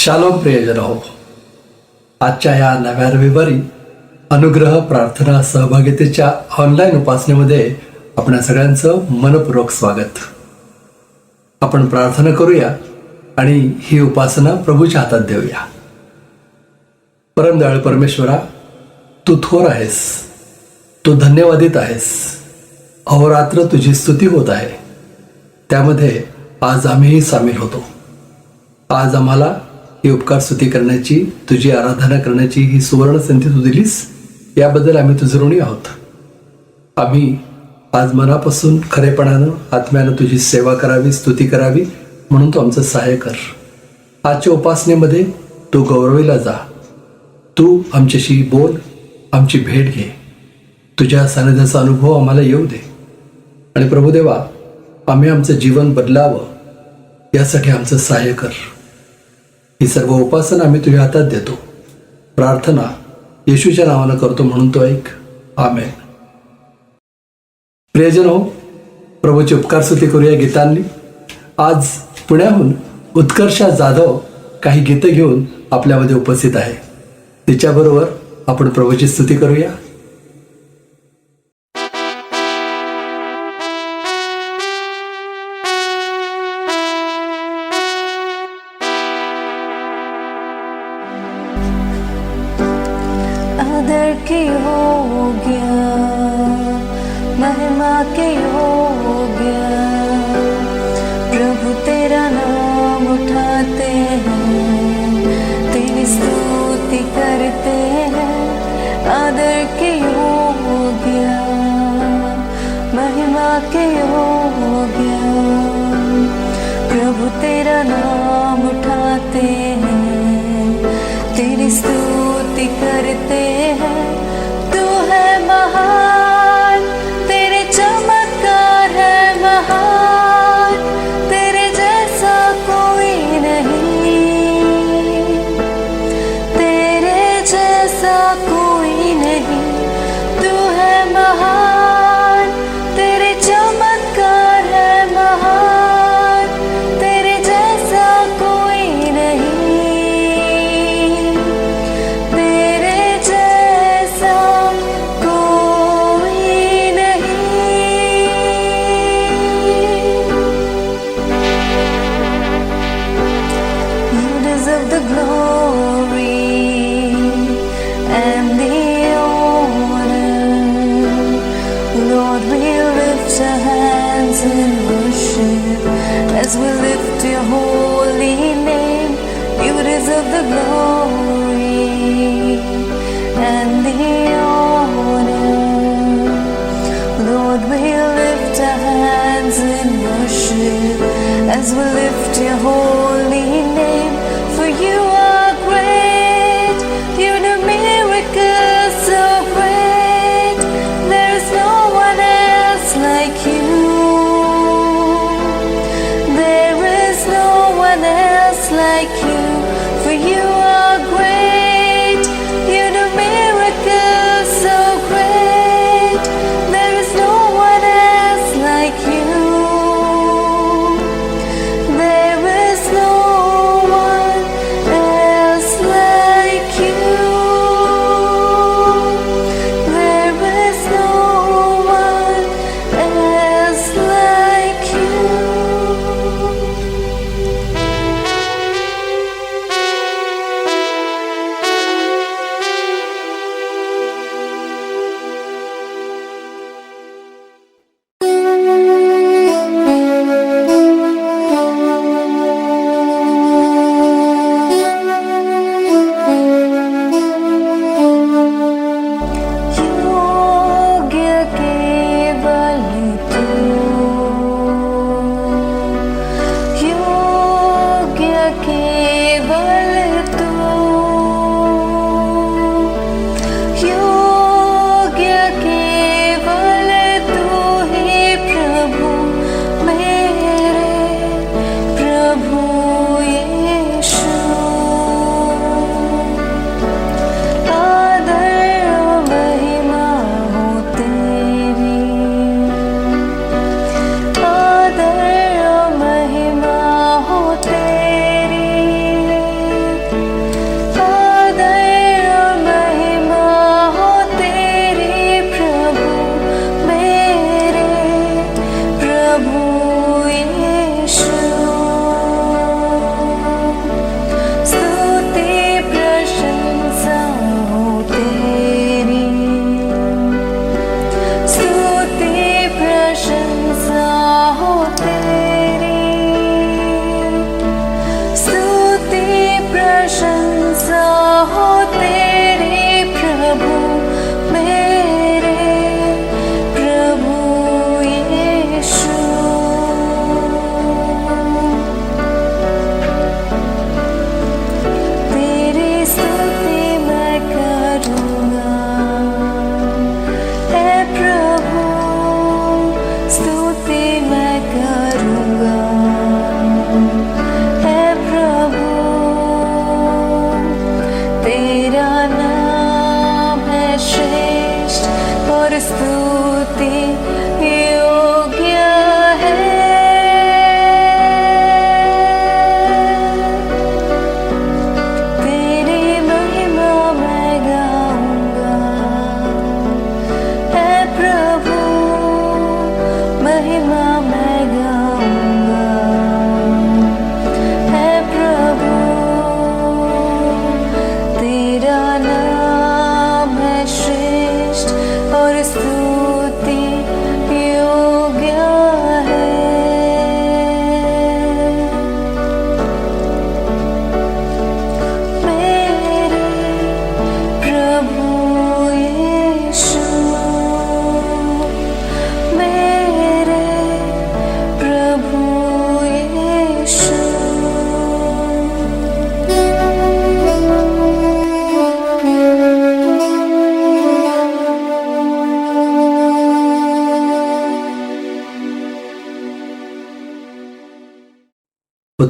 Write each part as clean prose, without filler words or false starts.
Shalom प्रियजन हो. आजच्या या नव्या रविवारी अनुग्रह प्रार्थना सहभागितेच्या ऑनलाईन उपासनेमध्ये आपणा सगळ्यांचं मनपूर्वक स्वागत. आपण प्रार्थना करूया आणि ही उपासना प्रभूच्या हातात देऊया. परमदयाळू परमेश्वरा, तू थोर आहेस, तू धन्यवादित आहेस. अहोरात्र तुझी स्तुती होत आहे. त्यामध्ये आज आम्हीही सामील होतो. आज आम्हाला ही उपकार स्तुती करण्याची, तुझी आराधना करण्याची ही सुवर्ण संधी तू दिलीस, याबद्दल आम्ही तुझे ऋणी आहोत. आम्ही आज मनापासून खरेपणानं आत्म्यानं तुझी सेवा करावी, स्तुती करावी म्हणून तू आमचं सहाय्य कर. आजच्या उपासनेमध्ये तू गौरवीला जा. तू आमच्याशी बोल, आमची भेट घे. तुझ्या सानिध्याचा अनुभव आम्हाला येऊ दे. आणि प्रभुदेवा, आम्ही आमचं जीवन बदलावं यासाठी आमचं सहाय्य कर. ही सर्व उपासना आम्ही तुझ्या हातात देतो. प्रार्थना येशूच्या नावानं करतो म्हणून तो ऐक. आमेन. प्रियजन हो, प्रभूची उपकार स्तुती करूया गीतांनी. आज पुण्याहून उत्कर्षा जाधव काही गीतं घेऊन आपल्यामध्ये उपस्थित आहे. तिच्याबरोबर आपण प्रभूची स्तुती करूया. आदर के योग्य, महिमा के योग्य, प्रभु तेरा नाम उठाते हैं, तेरी स्तुति करते हैं. आदर के योग्य, महिमा के योग्य, प्रभु तेरा नाम उठाते हैं, तेरी स्तुति करते हैं. तू है महान, तेरे चमत्कार है महान, तेरे जैसा कोई नहीं, तेरे जैसा कोई नहीं. तू है महान, तेरे चमत्कार है महान, तेरे जैसा कोई नहीं, तेरे जैसा कोई नहीं. You deserve the glory and the honor. Lord, we lift our hands in worship as we lift your holy name. You deserve the glory and the honor. Lord, we lift our hands in worship as we lift your holy name. For you are great, you do miracles so great. There is no one else like you. There is no one else like you. For you are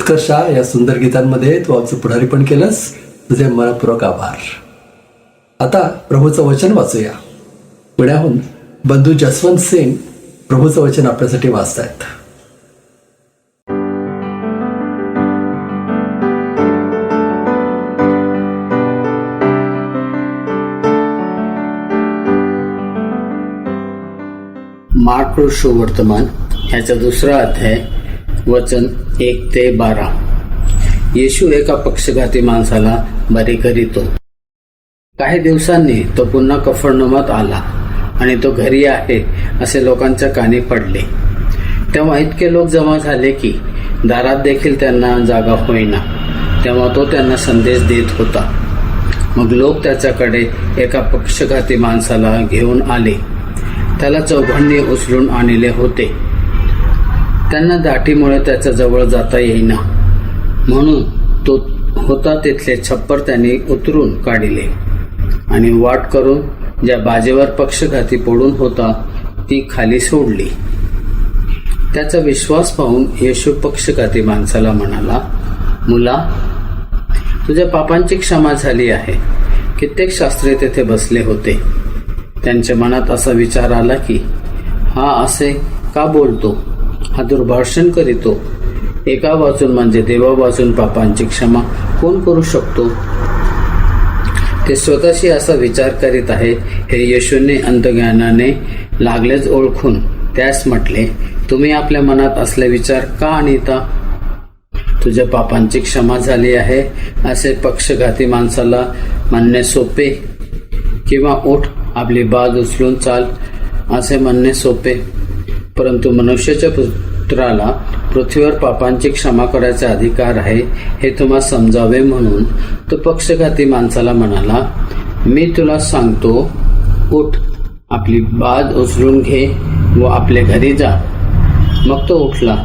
Utkarsha, या सुंदर गीतांमध्ये तू आमचं पुढारीपण केलंस, तुझे मनपूर्वक आभार. आता प्रभूचं वचन वाचूया. पुण्याहून बंधू जसवंत सिंग प्रभूचं वचन आपल्यासाठी वाचतायत. मार्क सुवर्तमान ह्याचा 2रा अध्याय वचन 1 ते 12. येशू एका पक्षघाती माणसाला बरे करीतो. काही दिवसांनी तो पुन्हा कफरनहूमात आला आणि तो घरी आहे असे लोकांच्या कानी पडले. तेव्हा इतके लोक जमा झाले की दारात देखील त्यांना जागा होईना. तेव्हा तो त्यांना संदेश देत होता. मग लोक त्याच्याकडे एका पक्षघाती माणसाला घेऊन आले. त्याला चौघांनी उचलून आणले होते. त्यांना दाटीमुळे त्याच्या जवळ जाता येईना, म्हणून तो होता तिथले छप्पर त्यांनी उतरून काढले आणि वाट करून ज्या बाजेवर पक्षघाती पडून होता ती खाली सोडली. त्याचा विश्वास पाहून येशू पक्षघाती माणसाला म्हणाला, मुला, तुझ्या पापांची क्षमा झाली आहे. कित्येक शास्त्री तेथे बसले होते. त्यांच्या मनात असा विचार आला की हा असे का बोलतो, हा दुर्भाषण करीतो. एका बाजून म्हणजे देवाबाजून पापांची क्षमा कोण करू शकतो. ते स्वतःशी असा विचार करीत आहे हे येशूने अंतज्ञानाने लागलेच ओळखून त्यास म्हटले, तुम्ही आपल्या मनात असले विचार का आणता. तुझ्या पापांची क्षमा झाली आहे असे पक्षघाती माणसाला म्हणणे सोपे, किंवा उठ आपली बाज उचलून चाल असे म्हणणे सोपे. परंतु मनुष्याच्या पुत्राला पृथ्वीवर पापांची क्षमा करायचा अधिकार आहे हे तुम्हाला समजावे म्हणून तो पक्षघाती माणसाला म्हणाला, मी तुला सांगतो, उठ आपली बाज उचलून घे व आपल्या घरी जा. मग तो उठला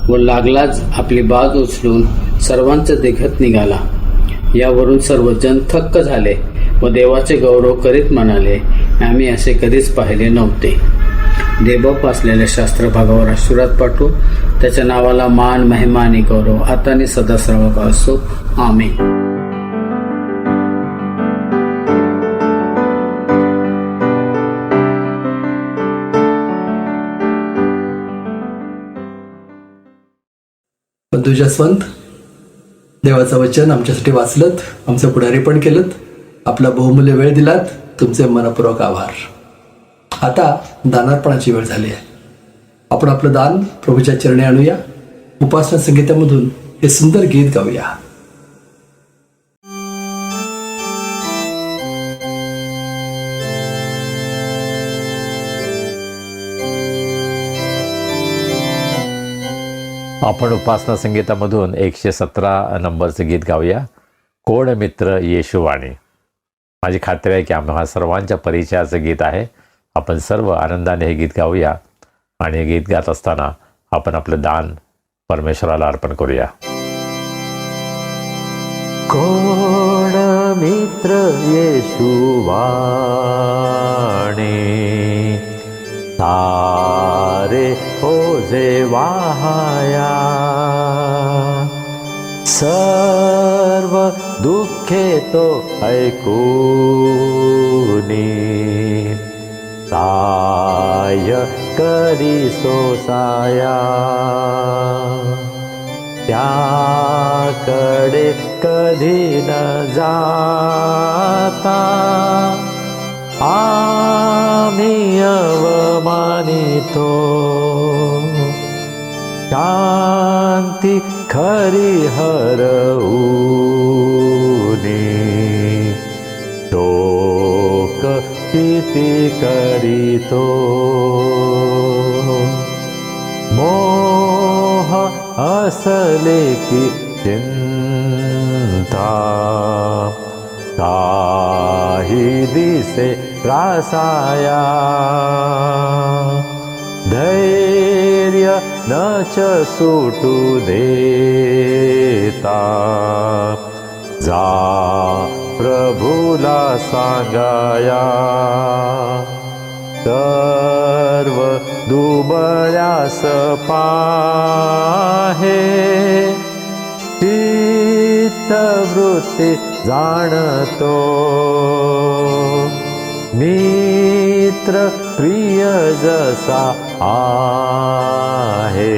व लागलाच आपली बाज उचलून सर्वांचा देखत निघाला. यावरून सर्वजण थक्क झाले व देवाचे गौरव करीत म्हणाले, आम्ही असे कधीच पाहिले नव्हते. देवबाप असलेल्या शास्त्र भागावर आशीर्वाद पाठवू. त्याच्या नावाला मान, महिमा आणि गौरव आता आणि सदा सर्व असो. आमेन. बंधू जसवंत, देवाचं वचन आमच्यासाठी वाचलत, आमचं पुढारीपण केलं, आपला बहुमूल्य वेळ दिलात, तुमचे मनपूर्वक आभार. आता दानार्पणाची वेळ झाली आहे. आपण आपलं दान प्रभूच्या चरणी आणूया. उपासना संगीतामधून हे सुंदर गीत गाऊया. आपण उपासना संगीतामधून 117 नंबरचं गीत गाऊया. कोण मित्र येशूवाणी. माझी खात्री आहे की आम्हा सर्वांच्या परिचयाचं गीत आहे. आपण सर्व आनंदाने हे गीत गाऊया आणि हे गीत गात असताना आपण आपलं दान परमेश्वराला अर्पण करूया. कोण मित्र येशूवाणी, सारे ओझे वाहाया, सर्व दुःखे तो ऐकूनी, साय करी सोसाया, त्याकडे कधी न जाता आम्ही अवमानितो, शांती खरी हरऊनी, शोक किती करीतो, मोह असले की चिंता, काही दिसे त्रासाया, धैर्य नच सुटू देता, जा प्रभूला सांगाया, सर्व दुबळ्यास पाहे चित्तवृत्ती जाणतो. मित्र प्रिय जसा आहे,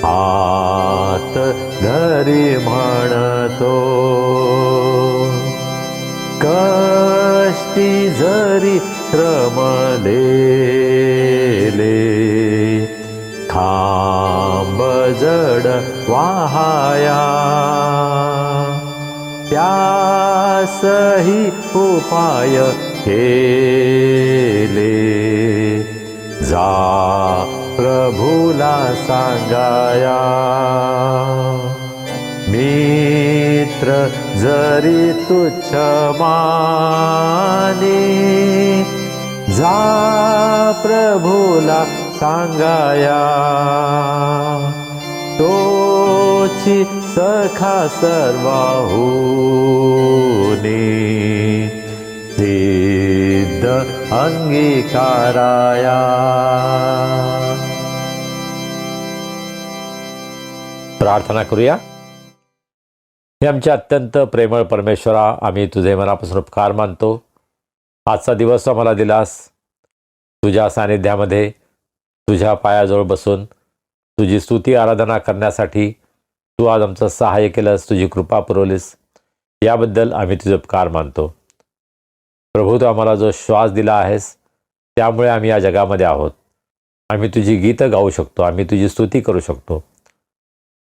हात धरी म्हणतो. कष्टी जरी श्रमलेले, खांब जड वाहाया. त्यासही उपाय केले, जा प्रभूला सांगाया. मित्र जरी तुच्छ माने, जा प्रभूला सांगाया. तोची सखा सर्वाहुनी, सिद्ध अंगीकाराया. प्रार्थना करूया. हे आमचे अत्यंत प्रेमळ परमेश्वरा, आम्ही तुझे मनापासून उपकार मानतो. आजचा दिवस आम्हाला दिलास. तुझ्या सानिध्यामध्ये तुझ्या पायाजवळ बसून तुझी स्तुती आराधना करण्यासाठी तू आज आमचं सहाय्य केलंस, तुझी कृपा पुरवलीस. याबद्दल आम्ही तुझे उपकार मानतो. प्रभू, तू आम्हाला जो श्वास दिला आहेस त्यामुळे आम्ही या जगामध्ये आहोत. आम्ही तुझी गीतं गाऊ शकतो, आम्ही तुझी स्तुती करू शकतो.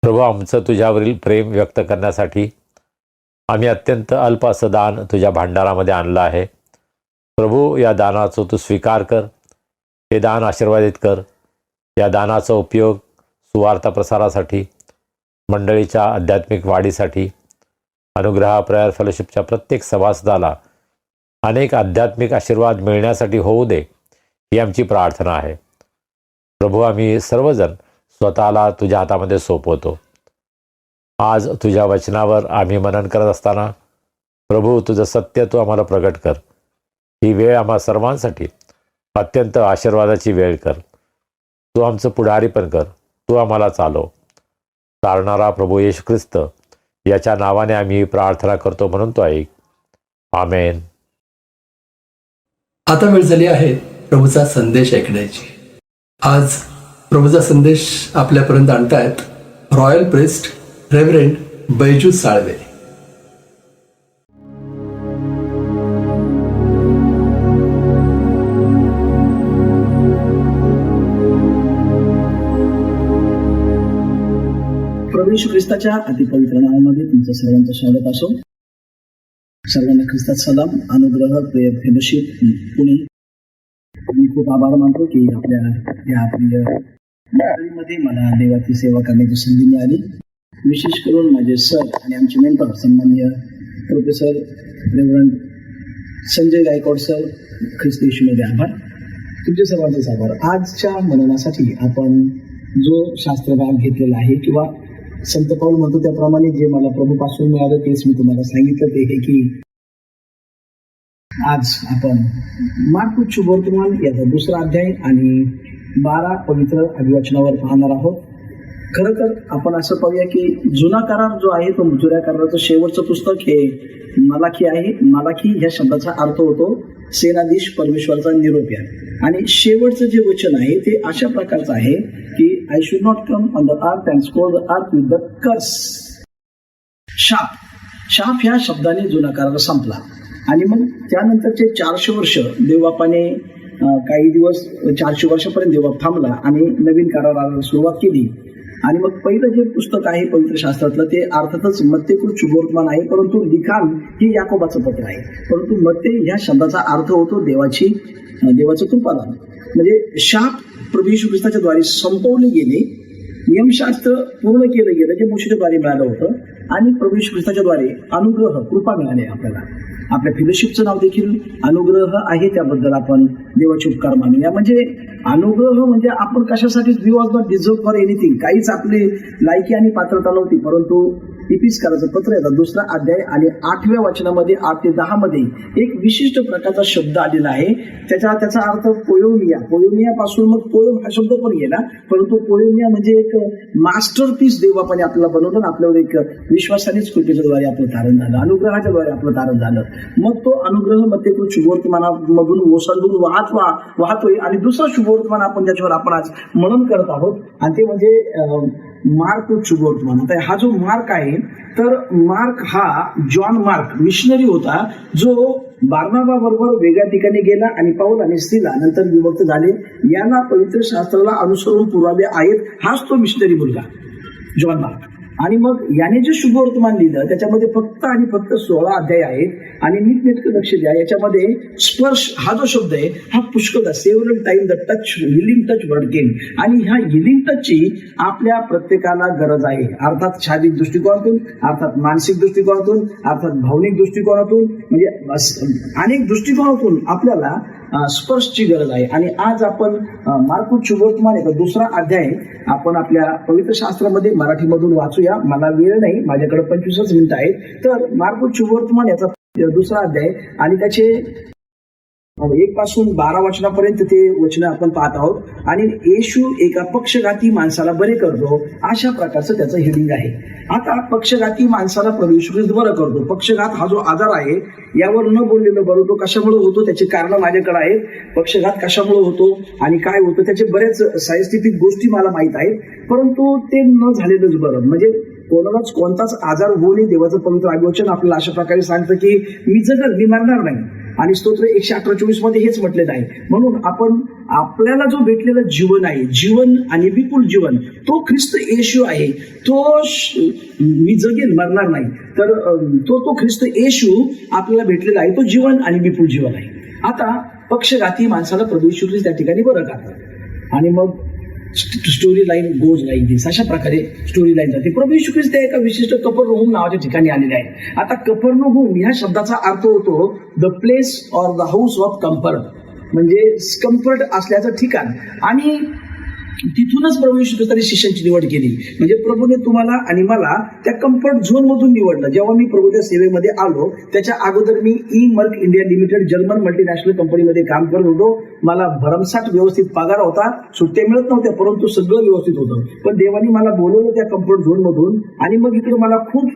प्रभू, आमचं तुझ्यावरील प्रेम व्यक्त करण्यासाठी आम्ही अत्यंत अल्प असं दान तुझ्या भांडारामध्ये आणलं आहे. प्रभू, या दानाचा तू स्वीकार कर. हे दान आशीर्वादित कर. या दानाचा उपयोग सुवार्ता प्रसारासाठी, मंडळीच्या आध्यात्मिक वाढीसाठी, अनुग्रह प्रेयर फेलोशिपच्या प्रत्येक सभासदाला अनेक आध्यात्मिक आशीर्वाद मिळण्यासाठी होऊ दे, ही आमची प्रार्थना आहे. प्रभू, आम्ही सर्वजण स्वतःला तुझ्या हातामध्ये सोपवतो. आज तुझ्या वचनावर आम्ही मनन करत असताना प्रभू, तुझं सत्य तू आम्हाला प्रगट कर. ही वेळ आम्हा सर्वांसाठी अत्यंत आशीर्वादाची वेळ कर. तू आमचं पुढारी पण कर. तू आम्हाला चालव. चालणारा प्रभू येशू ख्रिस्त याच्या नावाने आम्ही प्रार्थना करतो, म्हणून तो ऐक. आमेन. आता वेळ झाली आहे प्रभूचा संदेश ऐकण्याची. आज प्रभूचा संदेश आपल्यापर्यंत आणतायत royal priest reverend Baiju Salve. प्रभू येशू ख्रिस्ताच्या अतिपवित्र नावामध्ये तुमचं सर्वांचं स्वागत असो. सर्वांना ख्रिस्तात सलाम. अनुग्रह प्रेयर फेलोशिप पुणे, मी खूप आभार मानतो की आपल्या या प्रिय मंडळीमध्ये मला देवाची सेवा करण्याची संधी मिळाली. विशेष करून माझे सर आणि आमचे मेंटर सन्माननीय professor reverend Sanjay Gaikwad sir, ख्रिस्त येशूमध्ये आभार. तुमचे सर्वांचेच आभार. आजच्या मननासाठी आपण जो शास्त्र भाग घेतलेला आहे, किंवा संत पाऊल म्हणतो त्याप्रमाणे जे मला प्रभूपासून मिळालं तेच मी तुम्हाला सांगितलं, ते हे की आज आपण मार्क शुभवर्तमान याचा 2रा अध्याय आणि 12 पवित्र अभिवचनावर पाहणार आहोत. खरं तर आपण असं पाहूया की जुना करार जो आहे तो जुन्या कराराचं शेवटचं पुस्तक हे मलाखी आहे. मलाखी ह्या शब्दाचा अर्थ होतो सेनाधीश परमेश्वराचा निरोप. आणि शेवटचं जे वचन आहे ते अशा प्रकारचं आहे की I should not come on the अर्थ and score the earth with the कर्स. शाप ह्या शब्दाने जुना करार संपला. आणि मग त्यानंतरचे 400 वर्ष देवबापाने काही दिवस 400 वर्षापर्यंत देवबाप थांबला आणि नवीन कराराला सुरुवात केली. आणि मग पहिलं जे पुस्तक आहे पवित्र शास्त्रातलं ते अर्थातच मत्तेकृत शुभवर्तमान आहे, परंतु लिखाण हे याकोबाचं पत्र आहे. परंतु मत्ते ह्या शब्दाचा अर्थ होतो देवाचं कृपादान. म्हणजे शाप प्रभू येशू ख्रिस्ताच्या द्वारे संपवले गेले, नियमशास्त्र पूर्ण केलं गेलं जे मोशेच्या द्वारे मिळालं होतं, आणि प्रभू येशू ख्रिस्ताच्या द्वारे अनुग्रह कृपा मिळाले आपल्याला. आपल्या फेलोशिपचं नाव देखील अनुग्रह आहे, त्याबद्दल आपण देवाचे उपकार मानूया. म्हणजे अनुग्रह म्हणजे आपण कशासाठी we was not deserve for anything, काहीच आपली लायकी आणि पात्रता नव्हती, परंतु इपिस्काराचं पत्र येतात 2रा अध्याय आणि 8व्या वचनामध्ये 8 ते 10 मध्ये एक विशिष्ट प्रकारचा शब्द आलेला आहे. त्याचा अर्थ पोयोमिया पासून मग पोयम हा शब्द पण गेला, परंतु पोयोमिया म्हणजे एक मास्टरपीस देवबापाने आपल्याला बनवलं आणि आपल्यावर एक विश्वासानेच कृपेच्या द्वारे आपलं तारण झालं, अनुग्रहाच्या द्वारे आपलं तारण झालं. मग तो अनुग्रह मध्येकृत शुभवर्तमानामधून ओसंडून वाहतोय आणि दुसरं शुभवर्तमान आपण ज्याच्यावर आपण आज मनन करत आहोत आणि ते म्हणजे मार्क शुभवर्तमान. आता हा जो मार्क आहे तर मार्क हा जॉन मार्क मिशनरी होता, जो बार्नाबा बरोबर वेगळ्या ठिकाणी गेला आणि पाऊल आणि स्त्रीला नंतर विभक्त झाले. याला पवित्र शास्त्राला अनुसरून पुरावे आहेत. हाच तो मिशनरी मुलगा जॉन मार्क. आणि मग याने जे शुभवर्तमान लिहिलं त्याच्यामध्ये फक्त आणि फक्त 16 अध्याय आहेत आणि नीटनेटकं लक्ष द्या. याच्यामध्ये स्पर्श हा जो शब्द आहे हा पुष्कळ several time the touch healing touch word came आणि ह्या हिलिंग टचची आपल्या प्रत्येकाला गरज आहे. अर्थात शारीरिक दृष्टिकोनातून, अर्थात मानसिक दृष्टिकोनातून, अर्थात भावनिक दृष्टिकोनातून, म्हणजे अनेक दृष्टिकोनातून आपल्याला स्पर्शची गरज आहे. आणि आज आपण मार्क शुभवर्तमान 2रा अध्याय आपण आपल्या पवित्र शास्त्रामध्ये मराठीमधून वाचूया. मला वेळ नाही, माझ्याकडे 25 मिनिटं आहेत. तर मार्क शुभवर्तमान याचा 2रा अध्याय आणि त्याचे 1 पासून 12 वचनापर्यंत ते वचन आपण पाहत आहोत. आणि येशू एका पक्षघाती माणसाला बरे करतो, अशा प्रकारचं त्याचं हेडिंग आहे. आता पक्षघाती माणसाला प्रभू येशू ख्रिस्त बरं करतो. पक्षघात हा जो आजार आहे यावर न बोललेलं बरं. तो कशामुळे होतो त्याची कारण माझ्याकडे आहेत. पक्षघात कशामुळे होतो आणि काय होतं त्याचे बरेच सायंटिफिक गोष्टी मला माहीत आहेत, परंतु ते न झालेलंच बरं. म्हणजे कोणालाच कोणताच आजार होऊ नये. देवाचं पवित्र अभिवचन आपल्याला अशा प्रकारे सांगतं की मी जगल, मी मरणार नाही. आणि स्तोत्र 118:24 मध्ये हेच म्हटलेलं आहे. म्हणून आपण आपल्याला जो भेटलेला जीवन आहे, जीवन आणि विपुल जीवन, तो ख्रिस्त येशू आहे. तो मी जगेल, मरणार नाही. तर तो ख्रिस्त येशू आपल्याला भेटलेला आहे. तो जीवन आणि विपुल जीवन आहे. आता पक्षघाती माणसाला प्रभू येशू ख्रिस्त त्या ठिकाणी बरं करतात. आणि मग स्टोरी लाईन गोज लाईक दिस, अशा प्रकारे स्टोरी लाईन जाते. प्रभू येशू ख्रिस्त एका विशिष्ट कफरनहूम नावाच्या ठिकाणी आलेले आहे. आता कफरनहूम ह्या शब्दाचा अर्थ होतो the place or the house of comfort, म्हणजे कम्फर्ट असल्याचं ठिकाण. आणि तिथूनच प्रभू येशू ख्रिस्ताने शिष्यांची निवड केली. म्हणजे प्रभूने तुम्हाला आणि मला त्या कम्फर्ट झोन मधून निवडलं. जेव्हा मी प्रभूच्या सेवेमध्ये आलो त्याच्या अगोदर मी मर्क इंडिया लिमिटेड जर्मन मल्टीनॅशनल कंपनीमध्ये काम करत होतो. मला भरमसाठ व्यवस्थित पगार होता, सुट्ट्या मिळत नव्हत्या, परंतु सगळं व्यवस्थित होतं. पण देवाने मला बोलवलं त्या कम्फर्ट झोन मधून आणि मग इकडे मला खूप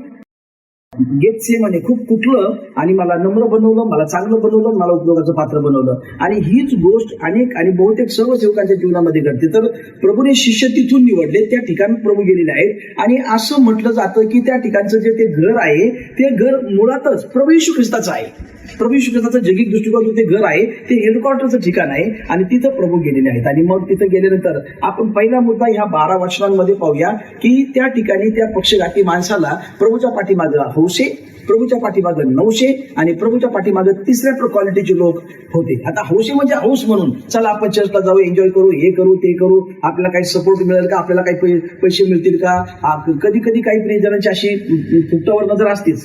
म्हणे खूप कुठलं आणि मला नम्र बनवलं, मला चांगलं बनवलं, मला उपयोगाचं पात्र बनवलं. आणि हीच गोष्ट अनेक आणि बहुतेक सर्व सेवकांच्या जीवनामध्ये घडते. तर प्रभूने शिष्य तिथून निवडले, त्या ठिकाणी प्रभू गेलेले आहेत. आणि असं म्हटलं जातं की त्या ठिकाणचं जे ते घर आहे ते घर मुळातच प्रभू येशू ख्रिस्ताचं आहे. प्रभू येशू ख्रिस्ताचं जगिक दृष्टिकोनातून ते घर आहे, ते हेडक्वार्टरचं ठिकाण आहे आणि तिथं प्रभू गेलेले आहेत. आणि मग तिथं गेल्यानंतर आपण पहिला मुद्दा ह्या 12 वचनांमध्ये पाहूया की त्या ठिकाणी त्या पक्षघाती माणसाला प्रभूच्या पाठीमागं हौसे, प्रभूच्या पाठीमागं 900 आणि प्रभूच्या पाठीमागं 3ऱ्या क्वालिटीचे लोक होते. आता हौसे म्हणजे हौस म्हणून चला आपण चर्चला जाऊ, एन्जॉय करू, हे करू ते करू, आपल्याला काही सपोर्ट मिळेल का, आपल्याला काही पैसे मिळतील का, कधी कधी काही प्रियजनांची अशी फुकटावर नजर असतेच.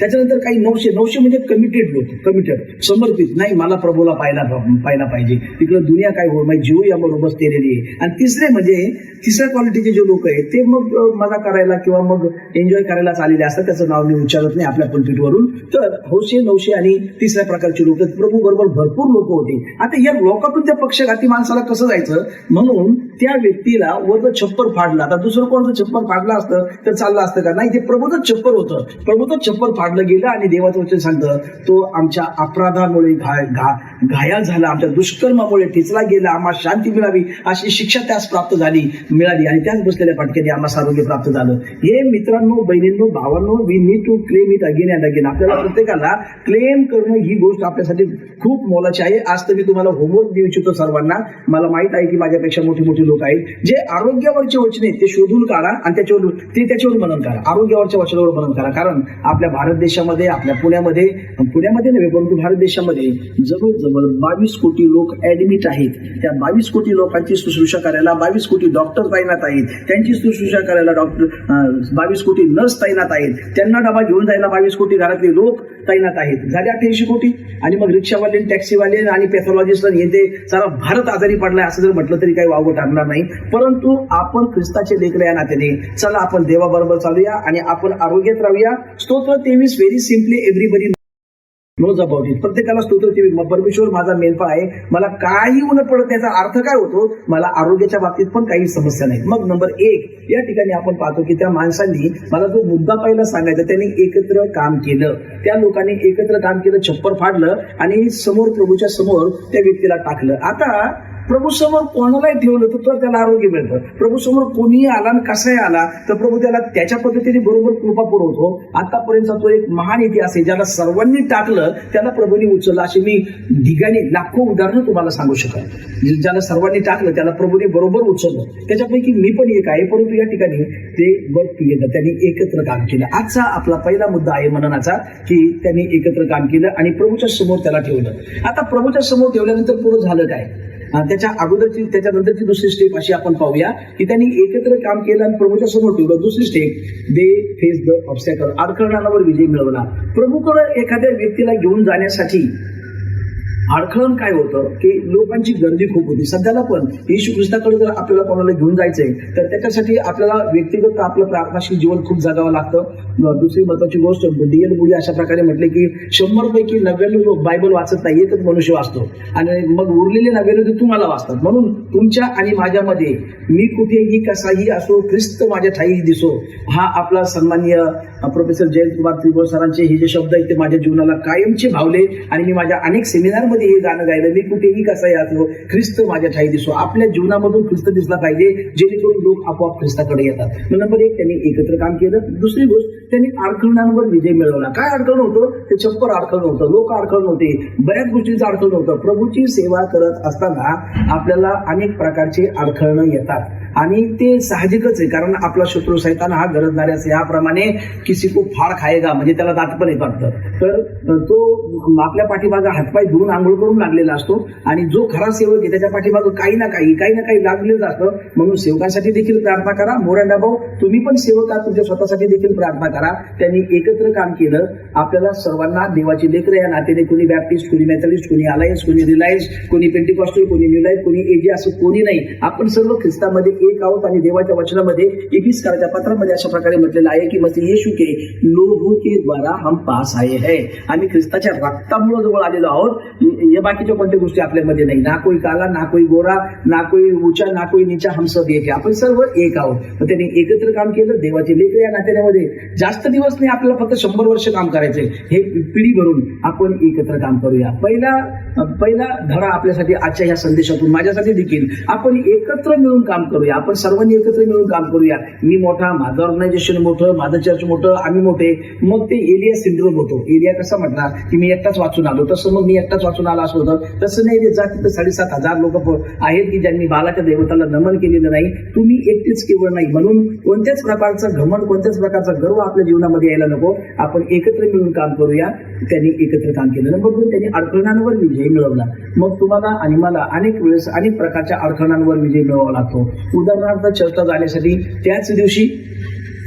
त्याच्यानंतर काही 900 म्हणजे कमिटेड लोक, कमिटेड समर्पित, नाही मला प्रभूला पाहायला पाहिजे, तिकडे दुनिया काय हो, माझी जीव याबरोबर बसलेली आहे. आणि तिसरे म्हणजे 3ऱ्या क्वालिटीचे जे लोक आहेत ते मग मजा करायला किंवा मग एन्जॉय करायला आलेले असतात, त्याचं नाव मी उच्चारत नाही आपल्या पलपीटवरून. तर हौसे, 900 आणि 3ऱ्या प्रकारचे लोक प्रभू बरोबर भरपूर लोक होते. आता या लोकातून त्या पक्षघाती माणसाला कसं जायचं, म्हणून त्या व्यक्तीला वरचं छप्पर फाडलं. आता दुसरं कोणाचं छप्पर फाडलं असतं तर चाललं असतं का, नाही, ते प्रभूचं छप्पर होतं. प्रभूचं छप्पर फाडलं गेलं आणि देवाचं वचन सांगतं तो आमच्या अपराधामुळे घायल झाला, आमच्या दुष्कर्मामुळे ठिचला गेला, आम्हाला शांती मिळावी अशी शिक्षा त्यास प्राप्त मिळाली आणि त्याच बसलेल्या फाटक्याने आम्हाला आरोग्य प्राप्त झालं. हे मित्रांनो, बहिणींनो, भावांनो, we need to claim it again and again. आपल्याला प्रत्येकाला क्लेम करणं ही गोष्ट आपल्यासाठी खूप मोलाची आहे. आज तर मी तुम्हाला होमवर्क देऊ इच्छितो सर्वांना. मला माहित आहे की माझ्यापेक्षा मोठी लोक आहेत जे आरोग्यावरचे वचन आहेत ते शोधून काढा आणि त्याच्यावर मनन करा. आरोग्यावरच्या वचनावर मनन करा. कारण आपल्या भारत देशामध्ये, आपल्या पुण्यामध्ये नव्हे परंतु भारत देशामध्ये जवळ जवळ 22 कोटी लोक ऍडमिट आहेत. त्या 22 कोटी लोकांची शुश्रूषा करायला 22 कोटी डॉक्टर तैनात आहेत. त्यांची शुश्रूषा करायला 22 कोटी नर्स तैनात आहेत. त्यांना डबा घेऊन जायला 22 कोटी घरातले लोक तैनात आहेत. झाले 88 कोटी. आणि मग रिक्षावाले, टॅक्सीवाले आणि पॅथॉलॉजिस्ट हे ते सारा भारत आजारी पडलाय असं जर म्हटलं तरी काही वावगं ठरणार नाही. परंतु आपण ख्रिस्ताचे लेकरं या नात्याने चला आपण देवाबरोबर चालूया आणि आपण आरोग्यात राहूया. स्तोत्र 23 very simply everybody knows about it. प्रत्येकाला स्तोत्र 23 परमेश्वर माझा मेनफळ आहे, मला काही उलट पडत. त्याचा अर्थ काय होतो, मला आरोग्याच्या बाबतीत पण काही समस्या नाही. मग नंबर 1 या ठिकाणी आपण पाहतो की त्या माणसांनी मला जो मुद्दा पहिला सांगायचा, त्यांनी एकत्र काम केलं. त्या लोकांनी एकत्र काम केलं, छप्पर फाडलं आणि समोर प्रभूच्या समोर त्या व्यक्तीला टाकलं. आता प्रभू समोर कोणालाही ठेवलं तर त्याला आरोग्य मिळतं. प्रभू समोर कोणीही आला आणि कसाही आला तर प्रभू त्याला त्याच्या पद्धतीने बरोबर कृपा पुरवतो. आतापर्यंतचा तो एक महान इतिहास आहे. ज्याला सर्वांनी टाकलं त्याला प्रभूने उचललं. अशी मी ढिगाणी लाखो उदाहरणं तुम्हाला सांगू शकाल. ज्याला सर्वांनी टाकलं त्याला प्रभूने बरोबर उचललं. त्याच्यापैकी मी पण एक आहे. परंतु या ठिकाणी ते वर्क टुगेदर, त्यांनी एकत्र काम केलं. आजचा आपला पहिला मुद्दा आहे मननाचा की त्यांनी एकत्र काम केलं आणि प्रभूच्या समोर त्याला ठेवलं. आता प्रभूच्या समोर ठेवल्यानंतर पुढे झालं काय, त्याच्या अगोदरची त्याच्यानंतरची दुसरी स्टेप अशी आपण पाहूया की त्यांनी एकत्र काम केलं आणि प्रभूच्या समोर ठेवलं. दुसरी step, they face the obstacle, अडखळणावर विजय मिळवला. प्रभूकडे एखाद्या व्यक्तीला घेऊन जाण्यासाठी अडखळण काय होतं की लोकांची गर्दी खूप होती. सध्याला पण येशू ख्रिस्ताकडे जर आपल्याला कोणाला घेऊन जायचंय तर त्याच्यासाठी आपल्याला व्यक्तिगत आपलं प्रार्थनाशील जीवन खूप जगावं लागतं. दुसरी महत्वाची गोष्ट, डीएल बुडी अशा प्रकारे म्हटले की 100 पैकी 99 लोक बायबल वाचत नाही, एकच मनुष्य वाचतो आणि मग उरलेले 99 तुम्हाला वाचतात. म्हणून तुमच्या आणि माझ्यामध्ये मी कुठेही कसाही असो, ख्रिस्त माझ्या ठाई दिसो, हा आपला सन्माननीय प्रोफेसर जयंतकुमार त्रिपुर सरांचे हे जे शब्द आहेत ते माझ्या जीवनाला कायमचे भावले आणि मी माझ्या अनेक सेमिनारमध्ये हे गाणं गायलं. मी कुठेही कसाही असो, ख्रिस्त माझ्या ठाई दिसो. आपल्या जीवनामधून ख्रिस्त दिसला पाहिजे जेणेकरून लोक आपोआप ख्रिस्ताकडे येतात. नंबर 1 त्यांनी एकत्र काम केलं. दुसरी गोष्ट, त्यांनी अडखळणांवर विजय मिळवला. काय अडखळण होतं, ते छप्पर अडखळण होतं, लोक अडखळण होते, बऱ्याच गोष्टींचं अडखळण होतं. प्रभूची सेवा करत असताना आपल्याला अनेक प्रकारचे अडखळणं येतात आणि ते साहजिकच आहे, कारण आपला शत्रू सैतान हा गरजणाऱ्या याप्रमाणे किसी को फाड खायगा, म्हणजे त्याला दात पण येत वाटतं. तर तो आपल्या पाठीमागं हातपाय धुवून आंघोळ करून लागलेला असतो आणि जो खरा सेवक आहे त्याच्या पाठीमागं काही ना काही लागलेलं असतं. म्हणून सेवकांसाठी देखील प्रार्थना करा. मोऱ्यांना भाऊ, तुम्ही पण सेवक आहात, तुमच्या स्वतःसाठी देखील प्रार्थना करा. त्यांनी एकत्र काम केलं. आपल्याला सर्वांना देवाची लेकरं या नात्याने, कोणी बॅप्टिस्ट, कोणी मेथडिस्ट, कोणी अलायन्स, कोणी रिलायन्स, कोणी पेंटिकॉस्टल, कोणी न्यू लाईफ, कोणी एजी, असं कोणी नाही. आपण सर्व ख्रिस्तामध्ये एक आहोत आणि देवाच्या वचनामध्ये एपिस्कराच्या पत्रामध्ये अशा प्रकारे म्हटलेलं आहे की मग येशू के लोहू के द्वारा हम पास आए है. आम्ही ख्रिस्ताच्या रक्तामुळे जवळ आलेलो आहोत. या बाकीच्या कोणत्या गोष्टी आपल्यामध्ये नाही. ना कोई काला, ना कोई गोरा, ना कोई ऊंचा, ना कोई नीचा, हम सब एक आहे. आपण सर्व एक आहोत. मग त्यांनी एकत्र काम केलं. देवाचे लेकरं या नात्यामध्ये जास्त दिवस नाही, आपल्याला फक्त 100 वर्ष काम करायचंय. हे पिढी भरून आपण एकत्र काम करूया. पहिला धडा आपल्यासाठी आजच्या ह्या संदेशातून, माझ्यासाठी देखील, आपण एकत्र मिळून काम करूया. आपण सर्वांनी एकत्र मिळून काम करूया. मी मोठा, माझं ऑर्गनायझेशन मोठं, माझं चर्च मोठं, आम्ही मोठे, मग ते एलिया सिंड्रोम होतो. एलिया कसा म्हटणार की मी एकटाच वाचून आलो, तसं मग मी एकटाच वाचून आला असं होतं. तसं नाही. ते जात 7,500 लोक आहेत की ज्यांनी बालाच्या देवताला नमन केलेलं नाही. तुम्ही एकटेच केवळ नाही. म्हणून कोणत्याच प्रकारचं घमंड, कोणत्याच प्रकारचा गर्व आपल्या जीवनामध्ये यायला नको. आपण एकत्र मिळून काम करूया. त्यांनी एकत्र काम केलं. नंबर 2, त्यांनी अडखळणांवर विजय मिळवला. मग तुम्हाला आणि मला अनेक वेळेस अनेक प्रकारच्या अडखळणांवर विजय मिळवावा लागतो. उदाहरणार्थ चर्चला जाण्यासाठी त्याच दिवशी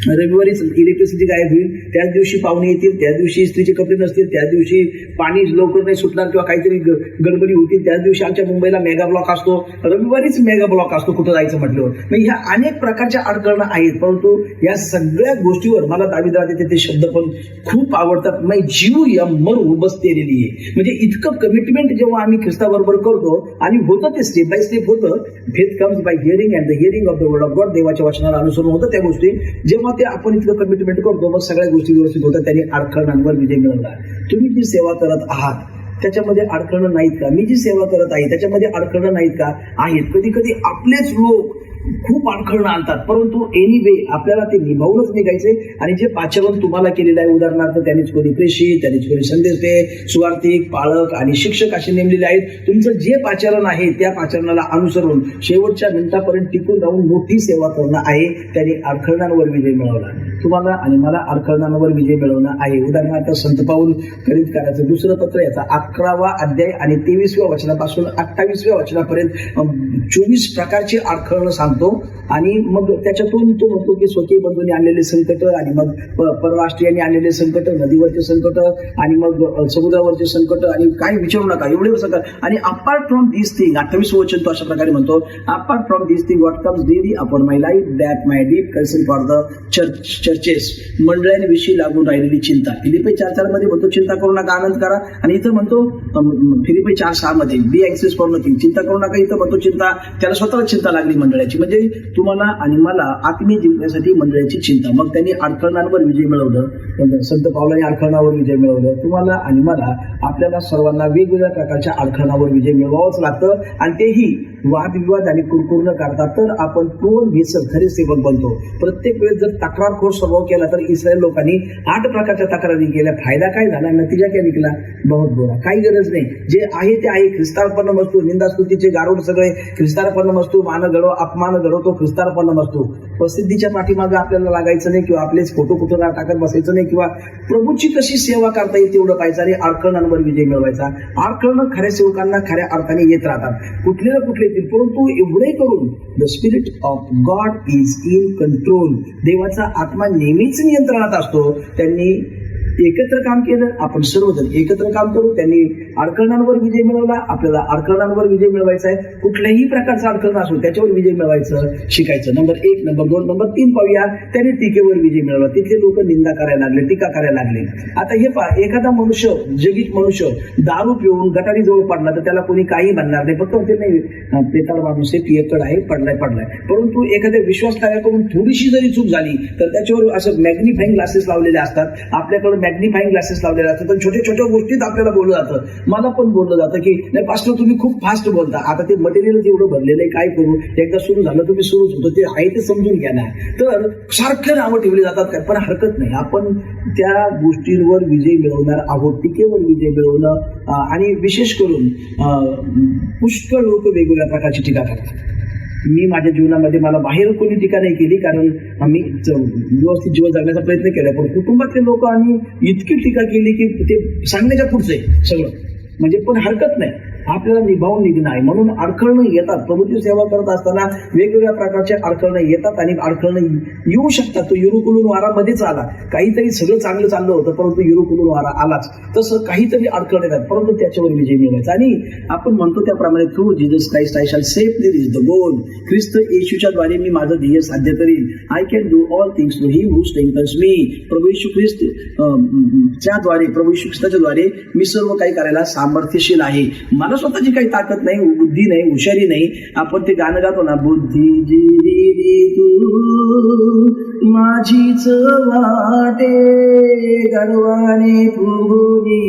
रविवारीच इलेक्ट्रिसिटी गायब होईल, त्याच दिवशी पाहुणे येतील, त्याच दिवशी इस्त्रीचे कपडे नसतील, त्याच दिवशी पाणी लवकर नाही सुटणार किंवा काहीतरी गडबडी होतील, त्याच दिवशी आमच्या मुंबईला मेगा ब्लॉक असतो. रविवारीच मेगा ब्लॉक असतो कुठं जायचं म्हटल्यावर. म्हणजे ह्या अनेक प्रकारच्या अडचणी आहेत. परंतु या सगळ्या गोष्टीवर मला दाविदाचे ते शब्द पण खूप आवडतात. मै जीव या मरू बसतेलेली आहे. म्हणजे इतकं कमिटमेंट जेव्हा आम्ही ख्रिस्ताबरोबर करतो आणि होतं ते स्टेप बाय स्टेप होतं. Faith comes by hearing and the hearing of the word of God. देवाच्या वचनाला अनुसरून होतं त्या गोष्टी. जेव्हा ते आपण इतकं कमिटमेंट करतो मग सगळ्या गोष्टी व्यवस्थित होतात. त्यांनी अडखळणांवर विजय मिळवला. तुम्ही जी सेवा करत आहात त्याच्यामध्ये अडखळणं नाहीत का? मी जी सेवा करत आहे त्याच्यामध्ये अडखळणं नाहीत का? आहेत. कधी कधी आपलेच लोक खूप अडखळणं आणतात, परंतु एनिवे आपल्याला ते निभावूनच निघायचे. आणि जे पाचारण तुम्हाला केलेलं आहे, उदाहरणार्थ त्यांनीच कोणी प्रेषित, त्यांनीच कोणी संदेशते, सुवार्थिक, पाळक आणि शिक्षक असे नेमलेले आहेत. तुमचं जे पाचारण आहे त्या पाचारणाला अनुसरून शेवटच्या मिनिटापर्यंत टिकून राहून मोठी सेवा करणं आहे. त्यांनी अडखळणांवर विजय मिळवला. तुम्हाला आणि मला अडखळणांवर विजय मिळवणं आहे. उदाहरणार्थ संत पाऊल करितकराचं दुसरं पत्र याचा 11वा अध्याय आणि 23व्या वचनापासून 28व्या वचनापर्यंत 24 प्रकारची अडखळणं सांगतो. आणि मग त्याच्यातून तो म्हणतो की स्वकीय बंधूंनी आणलेले संकट, आणि मग परराष्ट्रीयांनी आणलेले संकट, नदीवरचे संकट, आणि मग समुद्रावरचे संकट, आणि काही विचारू नका एवढे संकट. आणि अपार्ट फ्रॉम दिस थिंग 28वं वचन तो अशा प्रकारे म्हणतो, apart from this thing what comes daily upon my life that my deep concern for the churches, मंडळांविषयी लागून राहिलेली चिंता. फिलिपी 4:4 मध्ये म्हणतो चिंता करू नका, आनंद करा. आणि इथं म्हणतो फिलिपी 4:6 मध्ये बी अँक्सियस फॉर नथिंग, चिंता करू नका. इथं म्हणतो चिंता, त्याला स्वतःला चिंता लागली मंडळाची. म्हणजे तुम्हाला आणि मला आत्मीय जिंकण्यासाठी मंडळाची चिंता. मग त्यांनी अडखळणांवर विजय मिळवलं. संत पावलांनी अडखळणावर विजय मिळवलं. तुम्हाला आणि मला, आपल्याला सर्वांना वेगवेगळ्या प्रकारच्या अडखळणावर विजय मिळवावंच लागतं. आणि तेही वादविवाद आणि कुरकुर न करता, तर आपण पूर्ण भेसळ खरे सेवक बनतो. प्रत्येक वेळेस जर तक्रारखोर स्वभाव केला तर इस्रायल लोकांनी 8 प्रकारच्या तक्रारी केल्या. फायदा काय झाला? नतीजा काय निघाला? बहुत बुरा. काही गरज नाही, जे आहे ते आहे. ख्रिस्तार्पण वस्तू, निंदास्तुतीचे गारुड सगळे ख्रिस्तार्पण वस्तू, मान घडो अपमान घडो तो ख्रिस्तार्पण वस्तू. प्रसिद्धीच्या पाठीमागे आपल्याला लागायचं नाही, किंवा आपलेच फोटो कुठं टाकत बसायचं नाही, किंवा प्रभूची कशी सेवा करता येईल तेवढं पाहिजे. आणि अडखळणांवर विजय मिळवायचा. अडखळणं खऱ्या सेवकांना खऱ्या अर्थाने येत राहतात, कुठले ना कुठले. परंतु एवढे करून the spirit of God is in control. देवाचा आत्मा नेहमीच नियंत्रणात असतो. त्यांनी एकत्र काम केलं, आपण सर्वजण एकत्र काम करू. त्यांनी अडखळणांवर विजय मिळवला. आपल्याला अडखळणांवर विजय मिळवायचा आहे. कुठल्याही प्रकारचा अडखळण असो त्याच्यावर विजय मिळवायचं शिकायचं. नंबर 1, नंबर 2, नंबर 3 पाहूया. त्यांनी टीकेवर विजय मिळवला. तिथले लोक निंदा करायला लागले, टीका करायला लागले. आता हे पहा, एखादा मनुष्य, जगीत मनुष्य दारू पिऊन गटारी जवळ पडला तर त्याला कोणी काही म्हणणार नाही. फक्त ते नाही, पेताळ माणूस आहे, पियकड आहे, पडलाय. परंतु एखाद्या विश्वासकार्याकडून थोडीशी जरी चूक झाली तर त्याच्यावर असं मॅग्निफाईंग ग्लासेस लावलेले असतात. आपल्याकडे मॅग्निफाईंग ग्लासेस लावलेले असतात. तर छोट्या छोट्या गोष्टीत आपल्याला बोललं जातं. मला पण बोललं जातं की नाही पास्टर तुम्ही खूप फास्ट बोलता. आता ते मटेरियल एवढं भरलेलं आहे, काय करू? एकदा सुरू झालं तुम्ही सुरूच होतं, ते आहे ते समजून घ्या ना. तर सारखे नावं ठेवली जातात काय, पण हरकत नाही. आपण त्या गोष्टींवर विजय मिळवणार आहोत. टीकेवर विजय मिळवणं. आणि विशेष करून पुष्कळ लोक वेगवेगळ्या प्रकारची टीका करतात. मी माझ्या जीवनामध्ये मला बाहेर कोणी टीका नाही केली, कारण आम्ही व्यवस्थित जीवन जगण्याचा प्रयत्न केला. पण कुटुंबातले लोक आम्ही इतकी टीका केली की ते सांगण्याच्या पुढचं आहे सगळं. म्हणजे पण हरकत नाही, आपल्याला निभावून निघणं आहे. म्हणून अडखळणं येतात. प्रभूची सेवा करत असताना वेगवेगळ्या प्रकारचे अडखळणं येतात. आणि अडखळणं येऊ शकतात. तो युरुकुलून वारामध्येच आला. काहीतरी सगळं चांगलं चाललं होतं, परंतु युरुकुलून वारा आलाच. तसं काहीतरी अडखळण येतात, परंतु त्याच्यावर विजय मिळवायचा. आणि आपण म्हणतो त्याप्रमाणे through Jesus Christ I shall safe reach the goal. ख्रिस्त येशूच्या द्वारे मी माझं ध्येय साध्य करीन. I can do all things through he who strengthens me. प्रभू येशू ख्रिस्त च्या द्वारे, प्रभू येशू ख्रिस्ताच्या द्वारे मी सर्व काही करायला सामर्थ्यशील आहे. मला स्वतःची काही ताकद नाही, बुद्धी नाही, हुशारी नाही. आपण ते गाणं गातो ना, बुद्धी जी दिली तू माझीच वाटे, गर्वाने फुगुनी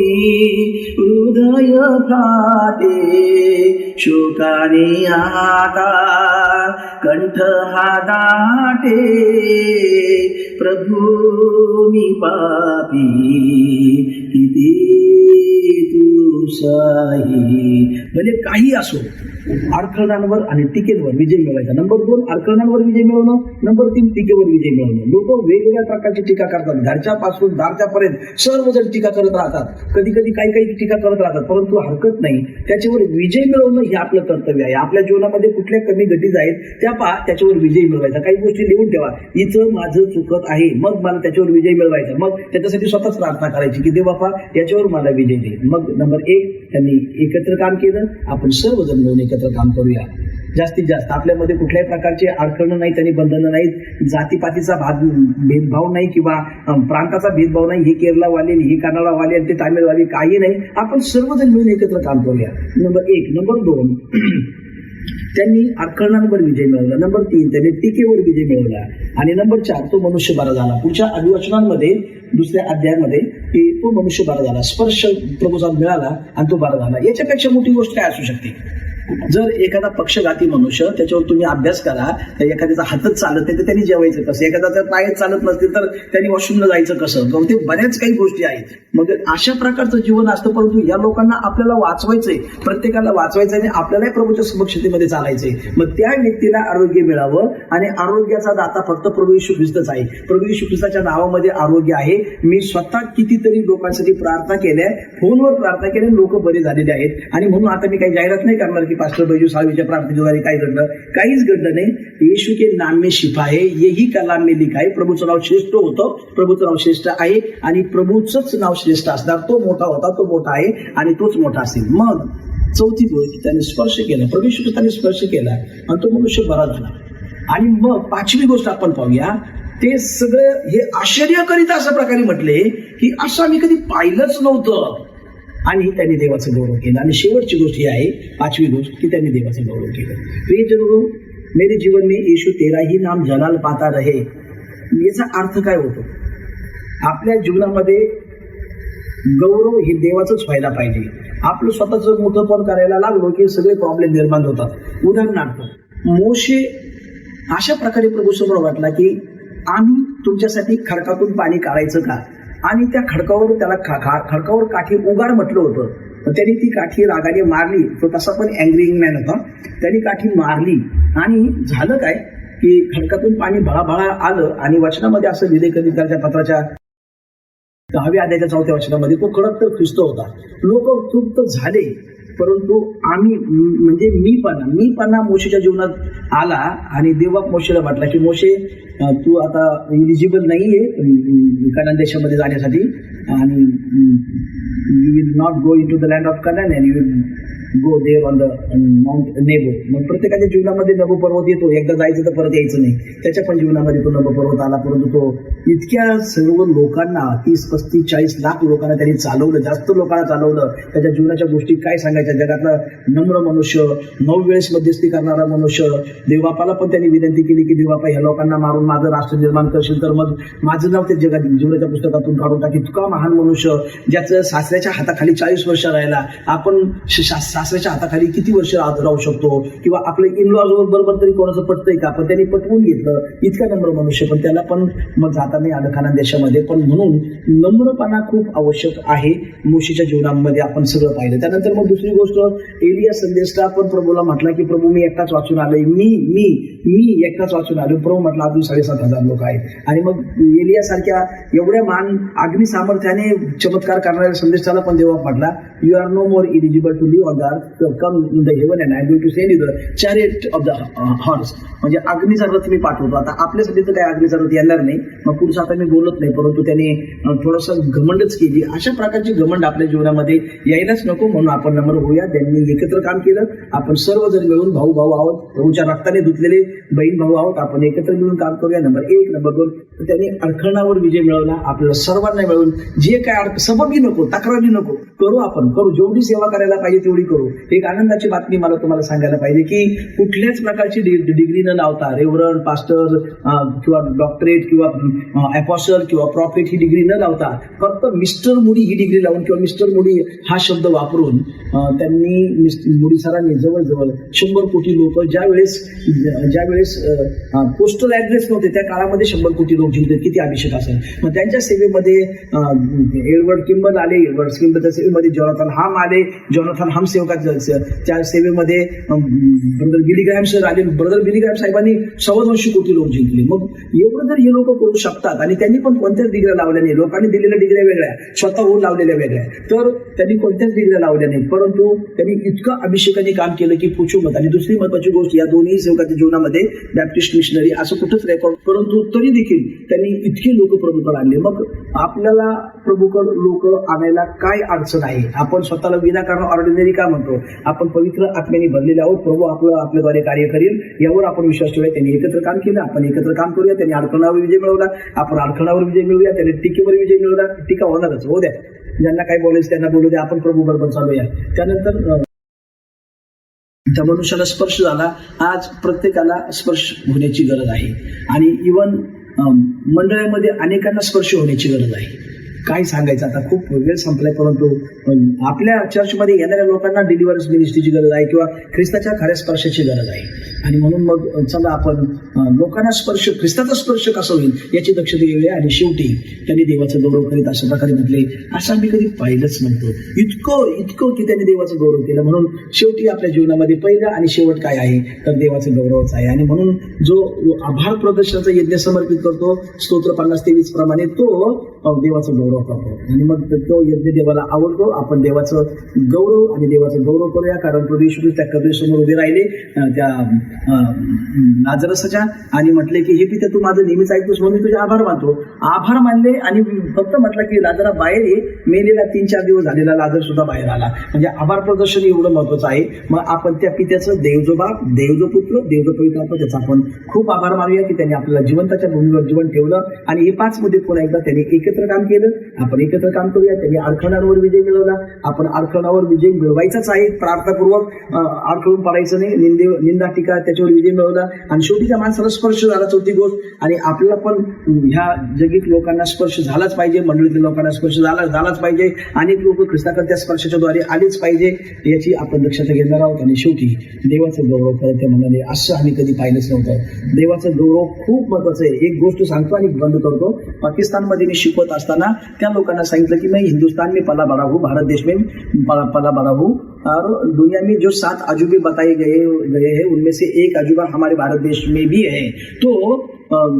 हृदय फाटे, शोकाने आता कंठ हा दाटे, प्रभू मी पापी किती तू साही. म्हणजे काही असो, अडखळणांवर आणि टीकेवर विजय मिळवायचा. नंबर 2 अडखळणांवर विजय मिळवणं. नंबर 3 टीकेवर विजय मिळवणं. लोक वेगवेगळ्या प्रकारची टीका करतात. घरच्यापासून दारच्यापर्यंत सर्वजण टीका करत राहतात. कधी कधी काही टीका करत राहतात, परंतु हरकत नाही. त्याच्यावर विजय मिळवणं हे आपलं कर्तव्य आहे. आपल्या जीवनामध्ये कुठल्या कमी गटीज आहेत त्या पहा, त्याच्यावर विजय मिळवायचा. काही गोष्टी लिहून ठेवा, इथं माझं चुकत आहे, मग मला त्याच्यावर विजय मिळवायचा. मग त्याच्यासाठी स्वतःच प्रार्थना करायची की देव बापा याच्यावर मला विजय दे. मग नंबर 1 त्यांनी एकत्र काम केलं. आपण सर्वजण मिळून एकत्र काम करूया. जास्तीत जास्त आपल्यामध्ये कुठल्याही प्रकारचे अडखळणं नाहीत आणि बंधनं नाहीत. जातीपातीचा भेदभाव नाही किंवा प्रांताचा भेदभाव नाही. हे केरळवाले, हे कर्नाटकवाले आणि ते तामिळवाले काही नाही. आपण सर्वजण मिळून एकत्र काम करूया. नंबर 1. नंबर 2 त्यांनी अडखळणांवर विजय मिळवला. नंबर 3 त्यांनी टीकेवर विजय मिळवला. आणि नंबर 4 तो मनुष्य बरा झाला. पुढच्या अधिवचनांमध्ये 2ऱ्या अध्यायामध्ये की तो मनुष्य बरा झाला, स्पर्श प्रभूचा मिळाला आणि तो बरा झाला. याच्यापेक्षा मोठी गोष्ट काय असू शकते? जर एखादा पक्षघाती मनुष्य, त्याच्यावर तुम्ही अभ्यास करा, तर एखाद्याचा हातच चालत नाही तर त्यांनी जेवायचं कसं, एखाद्याचा पायच चालत नसतील तर त्यांनी वॉशरूमला जायचं कसं, ते बऱ्याच काही गोष्टी आहेत. मग अशा प्रकारचं जीवन असतं. परंतु या लोकांना आपल्याला वाचवायचंय, प्रत्येकाला वाचवायचं आणि आपल्यालाही प्रभूच्या समक्षतेमध्ये चालायचंय. मग त्या व्यक्तीला आरोग्य मिळावं, आणि आरोग्याचा दाता फक्त प्रभू येशू ख्रिस्तच आहे. प्रभू येशू ख्रिस्ताच्या नावामध्ये आरोग्य आहे. मी स्वतः कितीतरी लोकांसाठी प्रार्थना केल्या, फोनवर प्रार्थना केल्या, लोक बरे झालेले आहेत. आणि म्हणून आता मी काही जाहिरात नाही करणार की पास्टर बैजू साळवीच्या प्रार्थनेद्वारे काय घडलं, काहीच घडलं नाही. येशू के नाम में शिफा है, यही कलाम में लिखा है. प्रभूचं नाव श्रेष्ठ होतं, प्रभूचं नाव श्रेष्ठ आहे, आणि प्रभूचंच नाव श्रेष्ठ असणार. तो मोठा होता, तो मोठा आहे, आणि तोच मोठा असेल. मग चौथी गोष्ट, त्याने स्पर्श केला, प्रभू येशू ख्रिस्ताने स्पर्श केला आणि तो मनुष्य बरा झाला. आणि मग पाचवी गोष्ट आपण पाहूया. ते सगळं हे आश्चर्यकरित अशा प्रकारे म्हटले की असं आम्ही कधी पाहिलंच नव्हतं, आणि त्यांनी देवाचं गौरव केलं. आणि शेवटची गोष्ट ही आहे, पाचवी गोष्ट, की त्यांनी देवाचं गौरव केलं. प्रिय जनों, मेरे जीवन में येशू तेरा ही नाम जलाल पाता रहे. याचा अर्थ काय होतो? आपल्या जीवनामध्ये गौरव हे देवाचंच व्हायला पाहिजे. आपलं स्वतःचं मोठंपण करायला लागलो की सगळे प्रॉब्लेम निर्माण होतात. उदाहरणार्थ, मोशे अशा प्रकारे प्रभूसमोर वाटला की आम्ही तुमच्यासाठी खडकातून पाणी काढायचं का, आणि त्या खडकावर त्याला खडकावर काठी उगाड म्हटलं होतं. त्यांनी ती काठी रागाने मारली. तो तसा पण अँग्री मॅन होता. त्यांनी काठी मारली, आणि झालं काय की खडकातून पाणी भळाभळा आलं. आणि वचनामध्ये असं लिहिले, कधी त्याच्या पत्राच्या 10व्या अध्यायाच्या 4थ्या वचनामध्ये, तो कडक तर ख्रिस्त होता. लोक तृप्त झाले, परंतु आम्ही म्हणजे मीपणा मोशेच्या जीवनात आला. आणि देवा मोशेला वाटला की मोशे, तू आता इलिजिबल नाहीये कनान देशामध्ये जाण्यासाठी, आणि you will not go into the land of Canaan and you will go there on the Mount Nebo. मग प्रत्येकाच्या जीवनामध्ये नबो पर्वत येतो, एकदा जायचं तर परत यायचं नाही. त्याच्या पण जीवनामध्ये तो नबो पर्वत आला, परंतु तो इतक्या सर्व लोकांना 30, 35, 40 लाख लोकांना त्यांनी चालवलं, जास्त लोकांना चालवलं. त्याच्या जीवनाच्या गोष्टी काय सांगायच्या. जगातला नम्र मनुष्य, 9 वेळेस मध्यस्थी करणारा मनुष्य. देवबापाला पण त्यांनी विनंती केली की देवबापा, ह्या लोकांना मारून माझं राष्ट्र निर्माण करशील तर मग माझं नाव ते जगात जीवनाच्या पुस्तकातून काढून टाक. इतका महान मनुष्य, ज्याचं सासऱ्याच्या हाताखाली 40 वर्ष राहिला. आपण सासऱ्याच्या हाताखाली किती वर्ष राहू शकतो, किंवा आपलं इनलॉज बरोबर तरी कोणाचं पटतंय का, पण त्यांनी पटवून घेतलं. इतका नम्र मनुष्य, पण त्याला पण मग जाता नाही आलं कनान देशामध्ये. पण म्हणून नम्रपणा खूप आवश्यक आहे मोशेच्या जीवनामध्ये. आपण सगळं पाहिलं. त्यानंतर मग दुसरी गोष्ट, एलिया संदेशला पण प्रभूला म्हटला की प्रभू, मी एकटाच वाचून आलोय, मी एकटाच वाचून आलो. प्रभू म्हटला, अजून 7,500 लोक आहेत. आणि मग एलिया सारख्या एवढ्या मान अग्नी सामर्थ्याने चमत्कार करणाऱ्या संदेशाला पण देवा म्हटला, you are no more eligible to live on the earth, come in the heaven and I am going to send you the chariot of the horse. म्हणजे अग्नीचा रथ मी पाठवतो. आता आपल्यासाठी तर काही अग्नीचा रथ येणार नाही. मग पुरुष आता मी बोलत नाही, परंतु त्याने थोडंसं घमंडच केली. अशा प्रकारची घमंड आपल्या जीवनामध्ये यायलाच नको. म्हणून आपण नम्र होऊया. त्यांनी एकत्र काम केलं. आपण सर्वजण मिळून भाऊ आहोत, प्रभूच्या रक्ताने धुतलेले बहीण भाऊ आहोत. आपण एकत्र मिळून काम करूया. नंबर 1. नंबर 2, त्यांनी अडखणावर विजय मिळवला. आपल्याला सर्वांना मिळून जे काय सबबी नको, तक्रारी नको, करू. आपण करू, जेवढी सेवा करायला पाहिजे तेवढी करू. एक आनंदाची बातमी मला तुम्हाला सांगायला पाहिजे की कुठल्याच प्रकारची डिग्री न लावता, रेव्हरंड, पास्टर किंवा डॉक्टरेट किंवा अपोस्टल किंवा प्रॉफिट ही डिग्री न लावता, फक्त मिस्टर मुडी ही डिग्री लावून किंवा मिस्टर मुडी हा शब्द वापरून त्यांनी मुडी सरांनी जवळजवळ 100 कोटी लोक, ज्यावेळेस पोस्टल ऍड्रेस नव्हते त्या काळामध्ये 100 कोटी लोक जिंकले. किती अभिषेक असेल. मग त्यांच्या सेवेमध्ये एडवर्ड किंबल आले. एडवर्ड किंबलच्या सेवेमध्ये जॉनथन हाम आले. जॉनथन हाम सेवकाच्या सेवेमध्ये ब्रदर बिली ग्रॅहम सर आले. ब्रदर बिली ग्रॅहम साहेबांनी 225 कोटी लोक जिंकले. मग एवढं जर हे लोक करू शकतात, आणि त्यांनी पण कोणत्याच डिग्र्या लावल्या नाही. लोकांनी दिलेल्या डिग्र्या वेगळ्या, स्वतःहून लावलेल्या वेगळ्या, तर त्यांनी कोणत्याच डिग्र्या लावल्या नाही. परंतु त्यांनी इतकं अभिषेकाने काम केलं की पूछू मत. आणि दुसरी महत्वाची गोष्ट, या दोन्ही सेवकाच्या जीवनामध्ये बॅप्टिस्ट मिशनरी असं कुठंच रेकॉर्ड, परंतु तरी देखील त्यांनी इतके लोक प्रभूकडे आणले. मग आपल्याला प्रभूकडे लोक आणायला काय अडचण आहे? आपण स्वतःला विनाकारण ऑर्डिनरी का म्हणतो? आपण पवित्र आत्म्याने भरलेले आहोत. प्रभू आपल्याद्वारे कार्य करील यावर आपण विश्वास ठेवूया. त्यांनी एकत्र काम केलं, आपण एकत्र काम करूया. त्यांनी अडखणावर विजय मिळवला, आपण अडखणावर विजय मिळवूया. त्यांनी टीकेवर विजय मिळवला, टीका होणारच, हो द्या. ज्यांना काय बोलायचं त्यांना बोलू द्या. आपण प्रभू बरोबर चालूया. त्यानंतर त्या मनुष्याला स्पर्श झाला. आज प्रत्येकाला स्पर्श होण्याची गरज आहे. आणि इव्हन मंडळामध्ये अनेकांना स्पर्श होण्याची गरज आहे. काय सांगायचं आता, खूप वेळ संपलाय. परंतु आपल्या चर्चमध्ये येणाऱ्या लोकांना डिलिव्हरन्स मिनिस्ट्रीची गरज आहे किंवा ख्रिस्ताच्या खऱ्या स्पर्शाची गरज आहे. आणि म्हणून मग चला आपण लोकांना स्पर्श, ख्रिस्ताचा स्पर्श कसा होईल याची दक्षता घेऊया. आणि शेवटी त्यांनी देवाचा गौरव करीत अशा प्रकारे म्हटले, असं आम्ही कधी पाहिलंच नव्हतं. इतकं की त्यांनी देवाचा गौरव केला. म्हणून शेवटी आपल्या जीवनामध्ये पहिलं आणि शेवट काय आहे तर देवाचा गौरवच आहे. आणि म्हणून जो आभार प्रदर्शनाचा यज्ञ समर्पित करतो स्तोत्र 50:23 प्रमाणे, तो देवाचा गौरव करतो. आणि मग तो यज्ञ देवाला आवडतो. आपण देवाचं गौरव आणि देवाचा गौरव करूया. कारण प्रभू येशू ख्रिस्त त्या कबरीसमोर उभे राहिले त्या लाजरसच्या आणि म्हटले की हे पिता तू माझं नेहमीच ऐकतोस म्हणून मी तुझे आभार मानतो. आभार मानले आणि फक्त म्हटलं की लाजरा बाहेर ये. मेलेला 3-4 दिवस झालेला लाजर सुद्धा बाहेर आला. म्हणजे आभार प्रदर्शन एवढं महत्वाचं आहे. मग आपण त्या पित्याचं, देव जो बाप, देव जो पुत्र, देव जो पवित्र आत्मा, त्याचा आपण खूप आभार मानूया की त्यांनी आपल्याला जिवंताच्या भूमीवर जीवन ठेवलं. आणि हे 5 मध्ये पुन्हा एकदा त्यांनी एकत्र काम केलं. आपण एकत्र काम करूया. त्यांनी आरखणावर विजय मिळवला. आपण आरखणावर विजय मिळवायचाच आहे. प्रार्थनापूर्वक आरखळून पडायचं नाही. निंदा टीका त्याच्यावर विजय मिळवला. आणि शेवटीच्या माणसाला स्पर्श झाला, 4थी गोष्ट. आणि आपल्याला पण ह्या जगीत लोकांना स्पर्श झालाच पाहिजे. मंडळीतील लोकांना स्पर्श झालाच पाहिजे. अनेक लोक ख्रिस्ताकडे त्या स्पर्शाच्या द्वारे आलेच पाहिजे याची आपण दक्षता घेणार आहोत. आणि शेवटी देवाचं गौरव करत ते म्हणाले, असं आम्ही कधी पाहिलंच नव्हतं. देवाचं गौरव खूप महत्वाचं आहे. एक गोष्ट सांगतो आणि बंद करतो. पाकिस्तानमध्ये मी शिकवत असताना त्या लोकांना सांगितलं की मैं हिंदुस्तान में पला बड़ा हूँ, भारत देश में पला बड़ा हूँ, और दुनिया में जो 7 अजूबे बताए गए हैं उनमें से एक अजूबा हमारे भारत देश में भी है. तो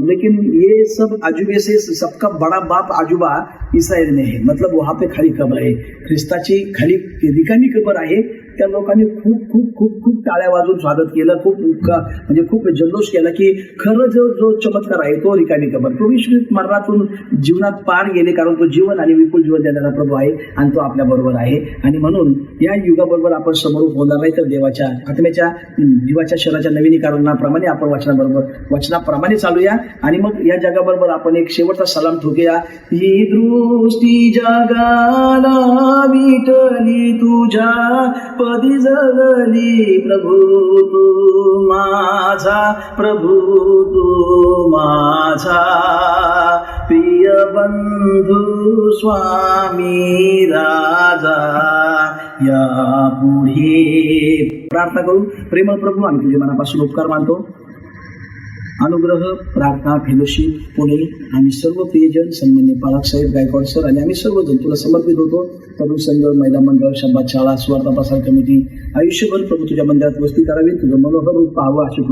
लेकिन ये सब अजूबे से सबका बड़ा बाप अजूबा इस्रायल में है. मतलब वहां पे खाली कब्र आहे, ख्रिस्ताची खाली रिकामी कब्र आहे. त्या लोकांनी खूप खूप खूप खूप टाळ्या वाजवून स्वागत केलं. म्हणजे खूप जल्लोष केला की खरं जो चमत्कार आहे तो रिकामी कब्र. प्रभू येशू मरणातून जीवनात पार गेले, कारण तो जीवन आणि विपुल जीवन देणारा प्रभू आहे आणि तो आपल्या बरोबर आहे. आणि म्हणून या युगाबरोबर आपण समोर होणार नाही तर देवाच्या आत्म्याच्या जीवाच्या शरीराच्या नवीनीकरणाप्रमाणे आपण वचनाप्रमाणे चालूया. आणि मग या जगाबरोबर आपण एक शेवटचा सलाम ठोकूया. ही दृष्टी जगाला विठली तुझ्या पदी जगली, प्रभू तू माझा, प्रभू तू माझा, प्रिय बंधू स्वामी राजा या पुढे. प्रार्थना करू. प्रेमळ प्रभू, आम्ही तुझ्या मनापासून उपकार मानतो. अनुग्रह, प्रार्थना, फेलोशिप, पुणे आम्ही सर्व प्रियजन, सन्मान्य पालक साहेब, गायकवाड सर आणि आम्ही सर्वजण तुला समर्पित होतो. तरुण संघ, महिला मंडळ, शब्दात शाळा, स्वार्थ प्रसार कमिटी आयुष्यभर प्रभू तुझ्या मंदिरात वस्ती करावी. तुझं मनोहर रूप पाहावं अशी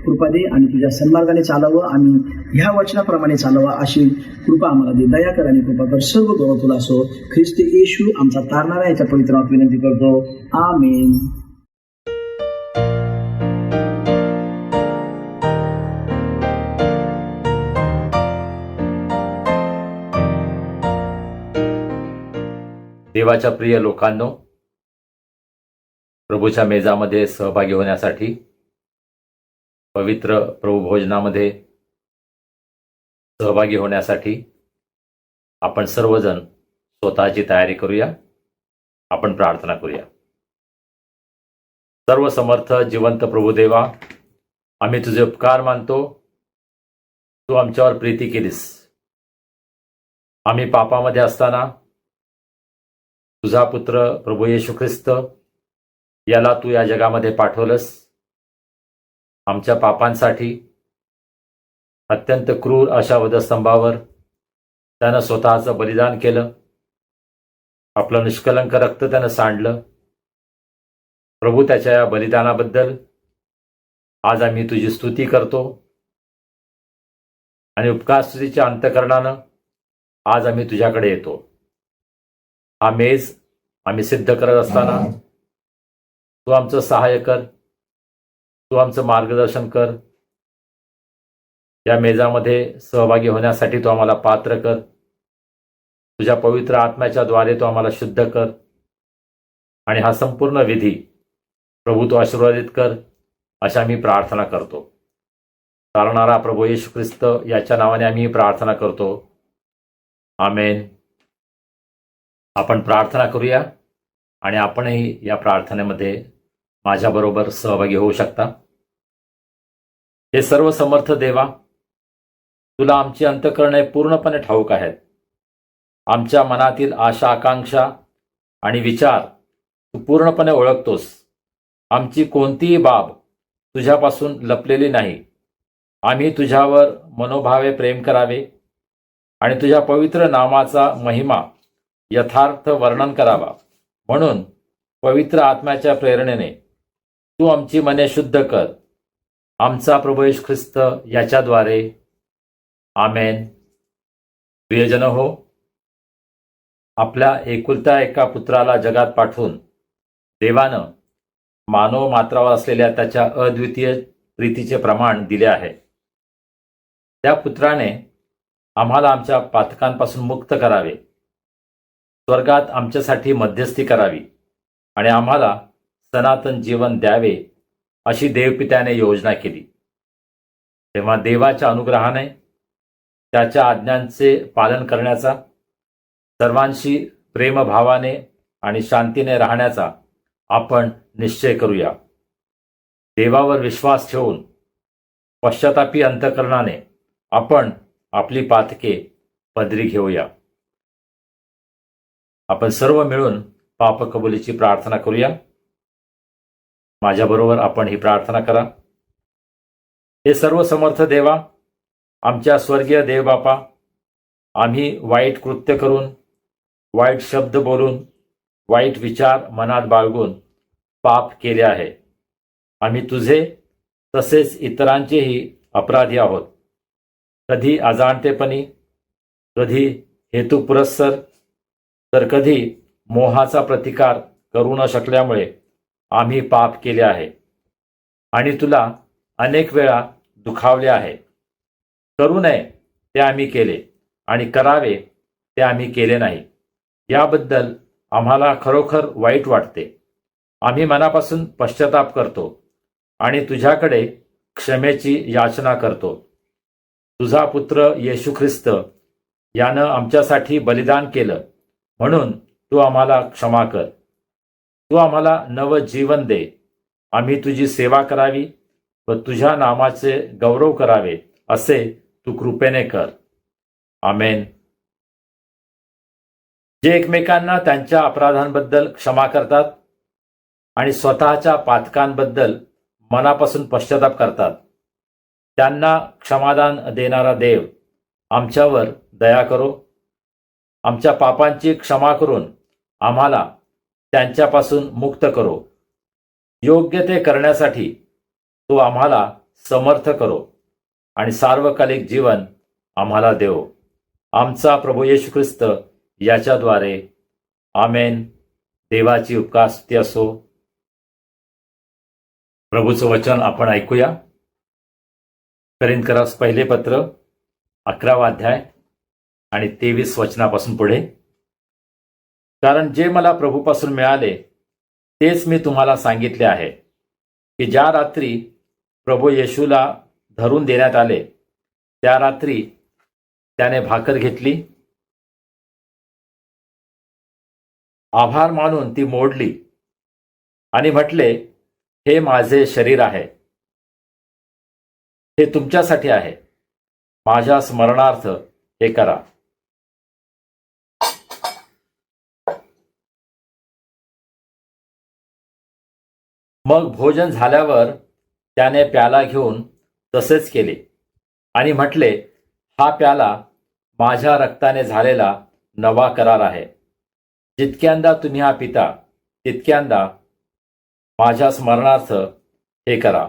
कृपा दे आणि तुझ्या सन्मार्गाने चालावं आणि ह्या वचनाप्रमाणे चालावं अशी कृपा आम्हाला दे. दया कर आणि कृपा कर. सर्व गौरव तुला असो. ख्रिस्त येशू आमचा तारणारा याच्या पवित्र नावात विनंती करतो. आमेन. देवाच्या प्रिय लोकांनो, प्रभूच्या मेजामध्ये सहभागी होण्यासाठी, पवित्र प्रभू भोजनामध्ये सहभागी होण्यासाठी आपण सर्वजण स्वतःची तयारी करूया. आपण प्रार्थना करूया. सर्व समर्थ जिवंत प्रभू देवा, आम्ही तुझे उपकार मानतो. तू आमच्यावर प्रीती केलीस. आम्ही पापामध्ये असताना तुझा पुत्र प्रभू येशू ख्रिस्त याला तू या जगामध्ये पाठवलंस. आमच्या पापांसाठी अत्यंत क्रूर अशा वधस्तंभावर त्यानं स्वतःचं बलिदान केलं. आपलं निष्कलंक रक्त त्यानं सांडलं. प्रभू, त्याच्या या बलिदानाबद्दल आज आम्ही तुझी स्तुती करतो आणि उपकारस्तुतीच्या अंतःकरणानं आज आम्ही तुझ्याकडे येतो. हा मेज आम्ही सिद्ध करत असताना तू आमचं सहाय्य कर, तू आमचं मार्गदर्शन कर. या मेजामध्ये सहभागी होण्यासाठी तू आम्हाला पात्र कर. तुझ्या पवित्र आत्म्याच्या द्वारे तू आम्हाला शुद्ध कर आणि हा संपूर्ण विधी प्रभू तू आशीर्वादित कर अशा मी प्रार्थना करतो. तारणारा प्रभू येशू ख्रिस्त याच्या नावाने आम्ही प्रार्थना करतो. आमेन. आपण प्रार्थना करूया आणि आपणही या प्रार्थनेमध्ये माझ्याबरोबर सहभागी होऊ शकता. हे सर्व समर्थ देवा, तुला आमची अंतःकरणे पूर्णपणे ठाऊक आहेत. आमच्या मनातील आशा आकांक्षा आणि विचार तू पूर्णपणे ओळखतोस. आमची कोणतीही बाब तुझ्यापासून लपलेली नाही. आम्ही तुझ्यावर मनोभावे प्रेम करावे आणि तुझ्या पवित्र नामाचा महिमा यथार्थ वर्णन करावा. म्हणून पवित्र आत्म्याच्या प्रेरणेने तू आमची मने शुद्ध कर. आमचा प्रभू येशू ख्रिस्त याच्याद्वारे. आमेन. प्रियजन हो, आपल्या एकुलत्या एका पुत्राला जगात पाठवून देवानं मानव मात्रावर असलेल्या त्याच्या अद्वितीय प्रीतीचे प्रमाण दिले आहे. त्या पुत्राने आम्हाला आमच्या पातकांपासून मुक्त करावे, स्वर्गात आमच्यासाठी मध्यस्थी करावी आणि आम्हाला सनातन जीवन द्यावे अशी देवपित्याने योजना केली. तेव्हा देवाच्या अनुग्रहाने त्याच्या आज्ञांचे पालन करण्याचा, सर्वांशी प्रेमभावाने आणि शांतीने राहण्याचा आपण निश्चय करूया. देवावर विश्वास ठेवून पश्चातापी अंतःकरणाने आपण आपली पातके पदरी घेऊया. आपण सर्व मिळून पापकबुलीची प्रार्थना करूया. माझ्याबरोबर आपण ही प्रार्थना करा. हे सर्व समर्थ देवा, आमच्या स्वर्गीय देवबापा, आम्ही वाईट कृत्य करून, वाईट शब्द बोलून, वाईट विचार मनात बाळगून पाप केले आहे. आम्ही तुझे तसेच इतरांचेही अपराधी आहोत. कधी अजाणतेपणी, कधी हेतुपुरस्सर, तर कधी मोहाचा प्रतिकार करू न शकल्यामुळे आम्ही पाप केले आहे आणि तुला अनेक वेळा दुखावले आहे. करू नये ते आम्ही केले आणि करावे ते आम्ही केले नाही. याबद्दल आम्हाला खरोखर वाईट वाटते. आम्ही मनापासून पश्चाताप करतो आणि तुझ्याकडे क्षमेची याचना करतो. तुझा पुत्र येशू ख्रिस्त यानं आमच्यासाठी बलिदान केलं, म्हणून तू आम्हाला क्षमा कर. तू आम्हाला नवं जीवन दे. आम्ही तुझी सेवा करावी व तुझ्या नामाचे गौरव करावे असे तू कृपेने कर. आमेन. जे एकमेकांना त्यांच्या अपराधांबद्दल क्षमा करतात आणि स्वतःच्या पातकांबद्दल मनापासून पश्चाताप करतात, त्यांना क्षमादान देणारा देव आमच्यावर दया करो. आमच्या पापांची क्षमा करून आम्हाला त्यांच्यापासून मुक्त करो. योग्य ते करण्यासाठी तो आम्हाला समर्थ करो आणि सार्वकालिक जीवन आम्हाला देव. आमचा प्रभू येशू ख्रिस्त याच्याद्वारे. आमेन. देवाची उपकारस्तुती असो. प्रभूचं वचन आपण ऐकूया. करिंथकरास पहिले पत्र 11वा अध्याय आणि 23 वचनापासून पुढे. कारण जे मला प्रभूपासून मिळाले तेच मी तुम्हाला सांगितले आहे की ज्या रात्री प्रभू येशूला धरून देण्यात आले त्या रात्री त्याने भाकर घेतली, आभार मानून ती मोडली आणि म्हटले, हे माझे शरीर आहे, हे तुमच्यासाठी आहे. माझ्या स्मरणार्थ हे करा. मग भोजन झाल्यावर त्याने प्याला घेऊन तसेच केले आणि म्हटले, हा प्याला माझ्या रक्ताने झालेला नवा करार आहे. जितक्यांदा तुम्ही हा पिता तितक्यांदा माझ्या स्मरणार्थ हे करा.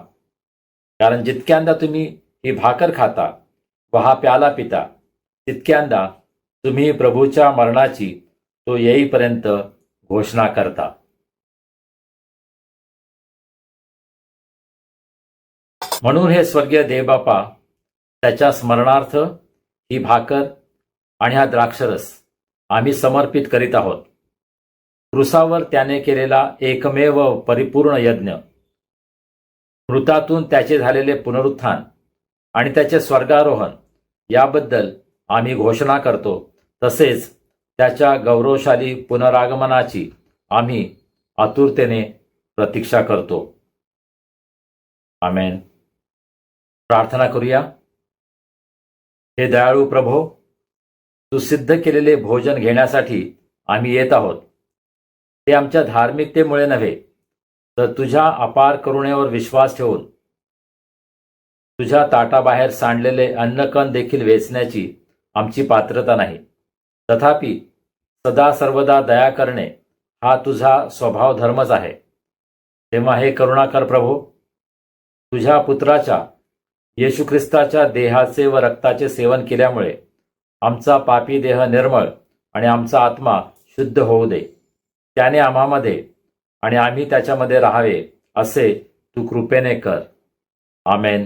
कारण जितक्यांदा तुम्ही ही भाकर खाता व हा प्याला पिता तितक्यांदा तुम्ही प्रभूच्या मरणाची तो येईपर्यंत घोषणा करता. म्हणून हे स्वर्गीय देवबापा, त्याच्या स्मरणार्थ ही भाकर आणि हा द्राक्षरस आम्ही समर्पित करीत आहोत. क्रूसावर त्याने केलेला एकमेव परिपूर्ण यज्ञ, मृतातून त्याचे झालेले पुनरुत्थान आणि त्याचे स्वर्गारोहण याबद्दल आम्ही घोषणा करतो. तसेच त्याच्या गौरवशाली पुनरागमनाची आम्ही आतुरतेने प्रतीक्षा करतो. आमेन. प्रार्थना करूया. हे दयाळू प्रभो, तू सिद्ध केलेले भोजन घेण्यासाठी आम्ही येत आहोत. ते आमच्या धार्मिकतेमुळे नव्हे, तर तुझ्या अपार करुणेवर विश्वास ठेवून तुझ्या ताटाबाहेर सांडलेले अन्नकण देखील वेचण्याची आमची पात्रता नाही. तथापि सदा सर्वदा दया करणे हा तुझा स्वभाव धर्मच आहे. तेव्हा हे करुणाकर प्रभू, तुझ्या पुत्राच्या येशू ख्रिस्ताच्या देहाचे व रक्ताचे सेवन केल्यामुळे आमचा पापी देह निर्मळ आणि आमचा आत्मा शुद्ध होऊ दे. त्याने आम्हामध्ये आणि आम्ही त्याच्यामध्ये राहावे असे तू कृपेने कर. आमेन.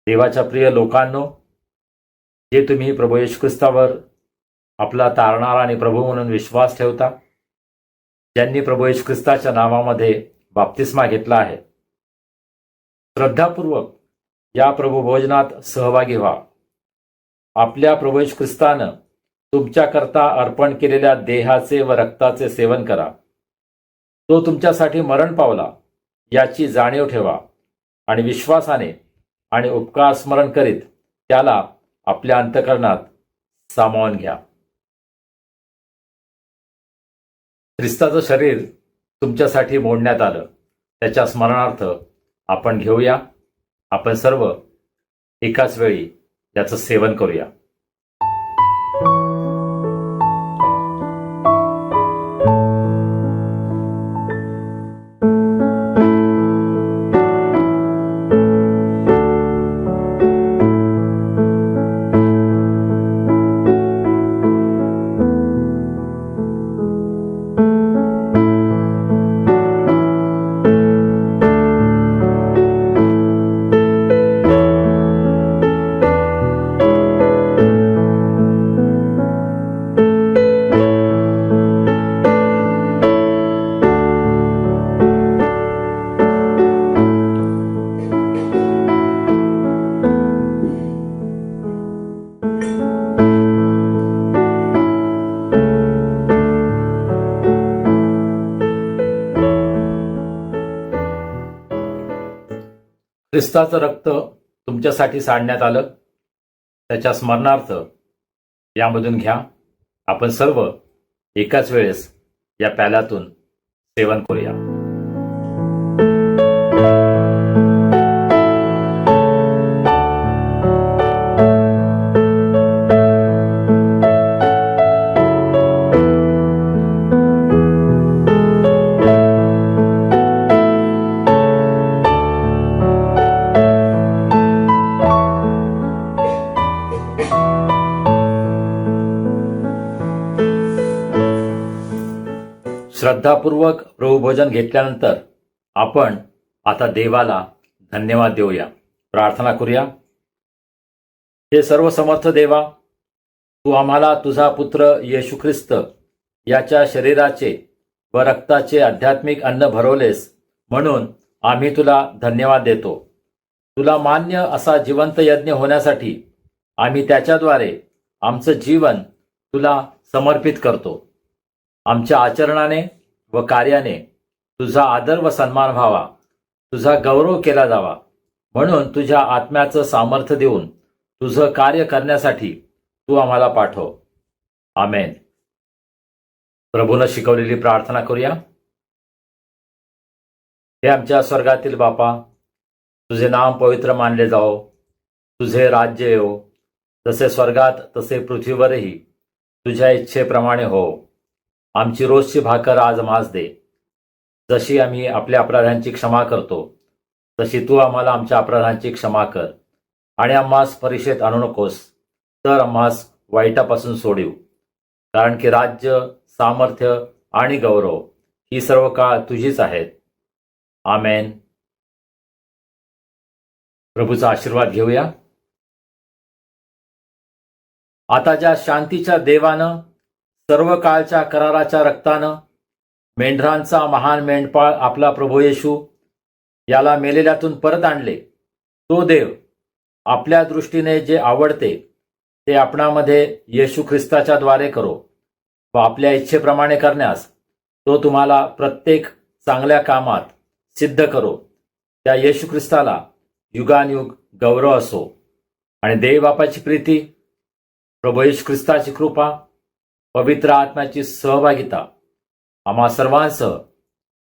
देवाच्या प्रिय लोकांनो, जे तुम्ही प्रभू येशू ख्रिस्तावर आपला तारणारा आणि प्रभू म्हणून विश्वास ठेवता, ज्यांनी प्रभू येशू ख्रिस्ताच्या नावामध्ये बाप्तिस्मा घेतला आहे, श्रद्धापूर्वक या प्रभू भोजनात सहभागी व्हा. आपल्या प्रभू येशू ख्रिस्तानं तुमच्याकरता अर्पण केलेल्या देहाचे व रक्ताचे सेवन करा. तो तुमच्यासाठी मरण पावला याची जाणीव ठेवा आणि विश्वासाने आणि उपकार स्मरण करीत त्याला आपल्या अंतःकरणात सामावून घ्या. ख्रिस्ताचं शरीर तुमच्यासाठी मोडण्यात आलं, त्याच्या स्मरणार्थ आपण घेऊया. आपण सर्व एकाच वेळी याचं सेवन करूया. ख्रिस्ताचं रक्त तुमच्यासाठी सांडण्यात आलं, त्याच्या स्मरणार्थ यामधून घ्या. आपण सर्व एकाच वेळेस या प्याल्यातून सेवन करूया. श्रद्धापूर्वक प्रभुभोजन घेतल्यानंतर आपण आता देवाला धन्यवाद देऊया. प्रार्थना करूया. हे सर्व समर्थ देवा, तू आम्हाला तुझा पुत्र येशू ख्रिस्त याच्या शरीराचे व रक्ताचे आध्यात्मिक अन्न भरवलेस, म्हणून आम्ही तुला धन्यवाद देतो. तुला मान्य असा जिवंत यज्ञ होण्यासाठी आम्ही त्याच्याद्वारे आमचं जीवन तुला समर्पित करतो. आमच्या आचरणाने व कार्याने तुझा आदर व सन्मान व्हावा, तुझा गौरव केला जावा, म्हणून तुझ्या आत्म्याचं सामर्थ्य देऊन तुझं कार्य करण्यासाठी तू आम्हाला पाठव. आमेन. प्रभूनं शिकवलेली प्रार्थना करूया. हे आमच्या स्वर्गातील बापा, तुझे नाम पवित्र मानले जाओ, तुझे राज्य येवो, जसे स्वर्गात तसे पृथ्वीवरही तुझ्या इच्छेप्रमाणे हो. आमची रोजची भाकर आज आम्हास दे. जशी आम्ही आपल्या अपराधांची क्षमा करतो, तशी तू आम्हाला आमच्या अपराधांची क्षमा कर. आणि आम्हास परीक्षेत आणू नकोस, तर आम्हास वाईटापासून सोडीव. कारण की राज्य, सामर्थ्य आणि गौरव ही सर्व काळ तुझीच आहेत. आमेन. प्रभूचा आशीर्वाद घेऊया. आता ज्या शांतीच्या देवानं सर्व काळच्या कराराच्या रक्तानं मेंढरांचा महान मेंढपाळ आपला प्रभू येशू याला मेलेल्यातून परत आणले, तो देव आपल्या दृष्टीने जे आवडते ते आपणामध्ये येशू ख्रिस्ताच्या द्वारे करो व आपल्या इच्छेप्रमाणे करण्यास तो तुम्हाला प्रत्येक चांगल्या कामात सिद्ध करो. त्या येशू ख्रिस्ताला युगानयुग गौरव असो. आणि देव बापाची प्रीती, प्रभू येशू ख्रिस्ताची कृपा, पवित्र आत्म्याची सहभागिता आम्हा सर्वांसह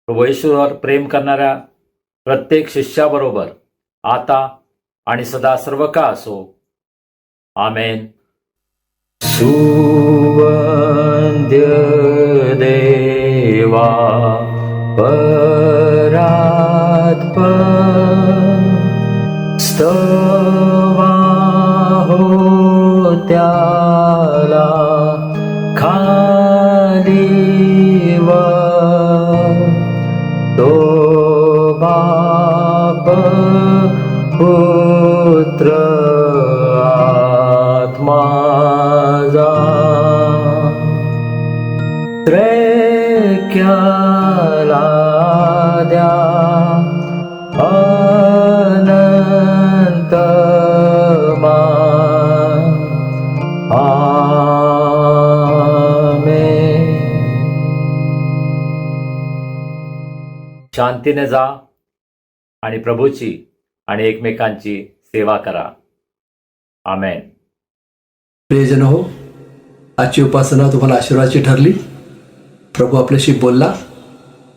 प्रभू येशूवर प्रेम करणाऱ्या प्रत्येक शिष्याबरोबर आता आणि सदा सर्व काळ असो. आमेन. सुवंद्य देवा परात्पर स्तवा हो त्याला खाली वर तो बाप पुत्र आत्मा जा त्रैक्याला द्या अनंत मान. आमेन. शांतीने जा आणि प्रभूची आणि एकमेकांची सेवा करा. आमेन. प्रियजन हो, आजची उपासना तुम्हाला आशीर्वादाची ठरली. प्रभू आपल्याशी बोलला,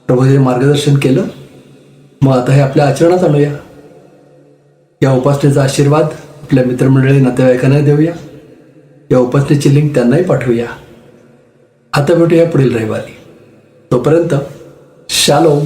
प्रभूने मार्गदर्शन केलं. मग आता हे आपल्या आचरणात आणूया. या उपासनेचा आशीर्वाद आपल्या मित्रमंडळी नातेवाईकांना देऊया. या उपासनेची लिंक त्यांनाही पाठवूया. आता भेटूया पुढील रविवारी. तोपर्यंत शालोम.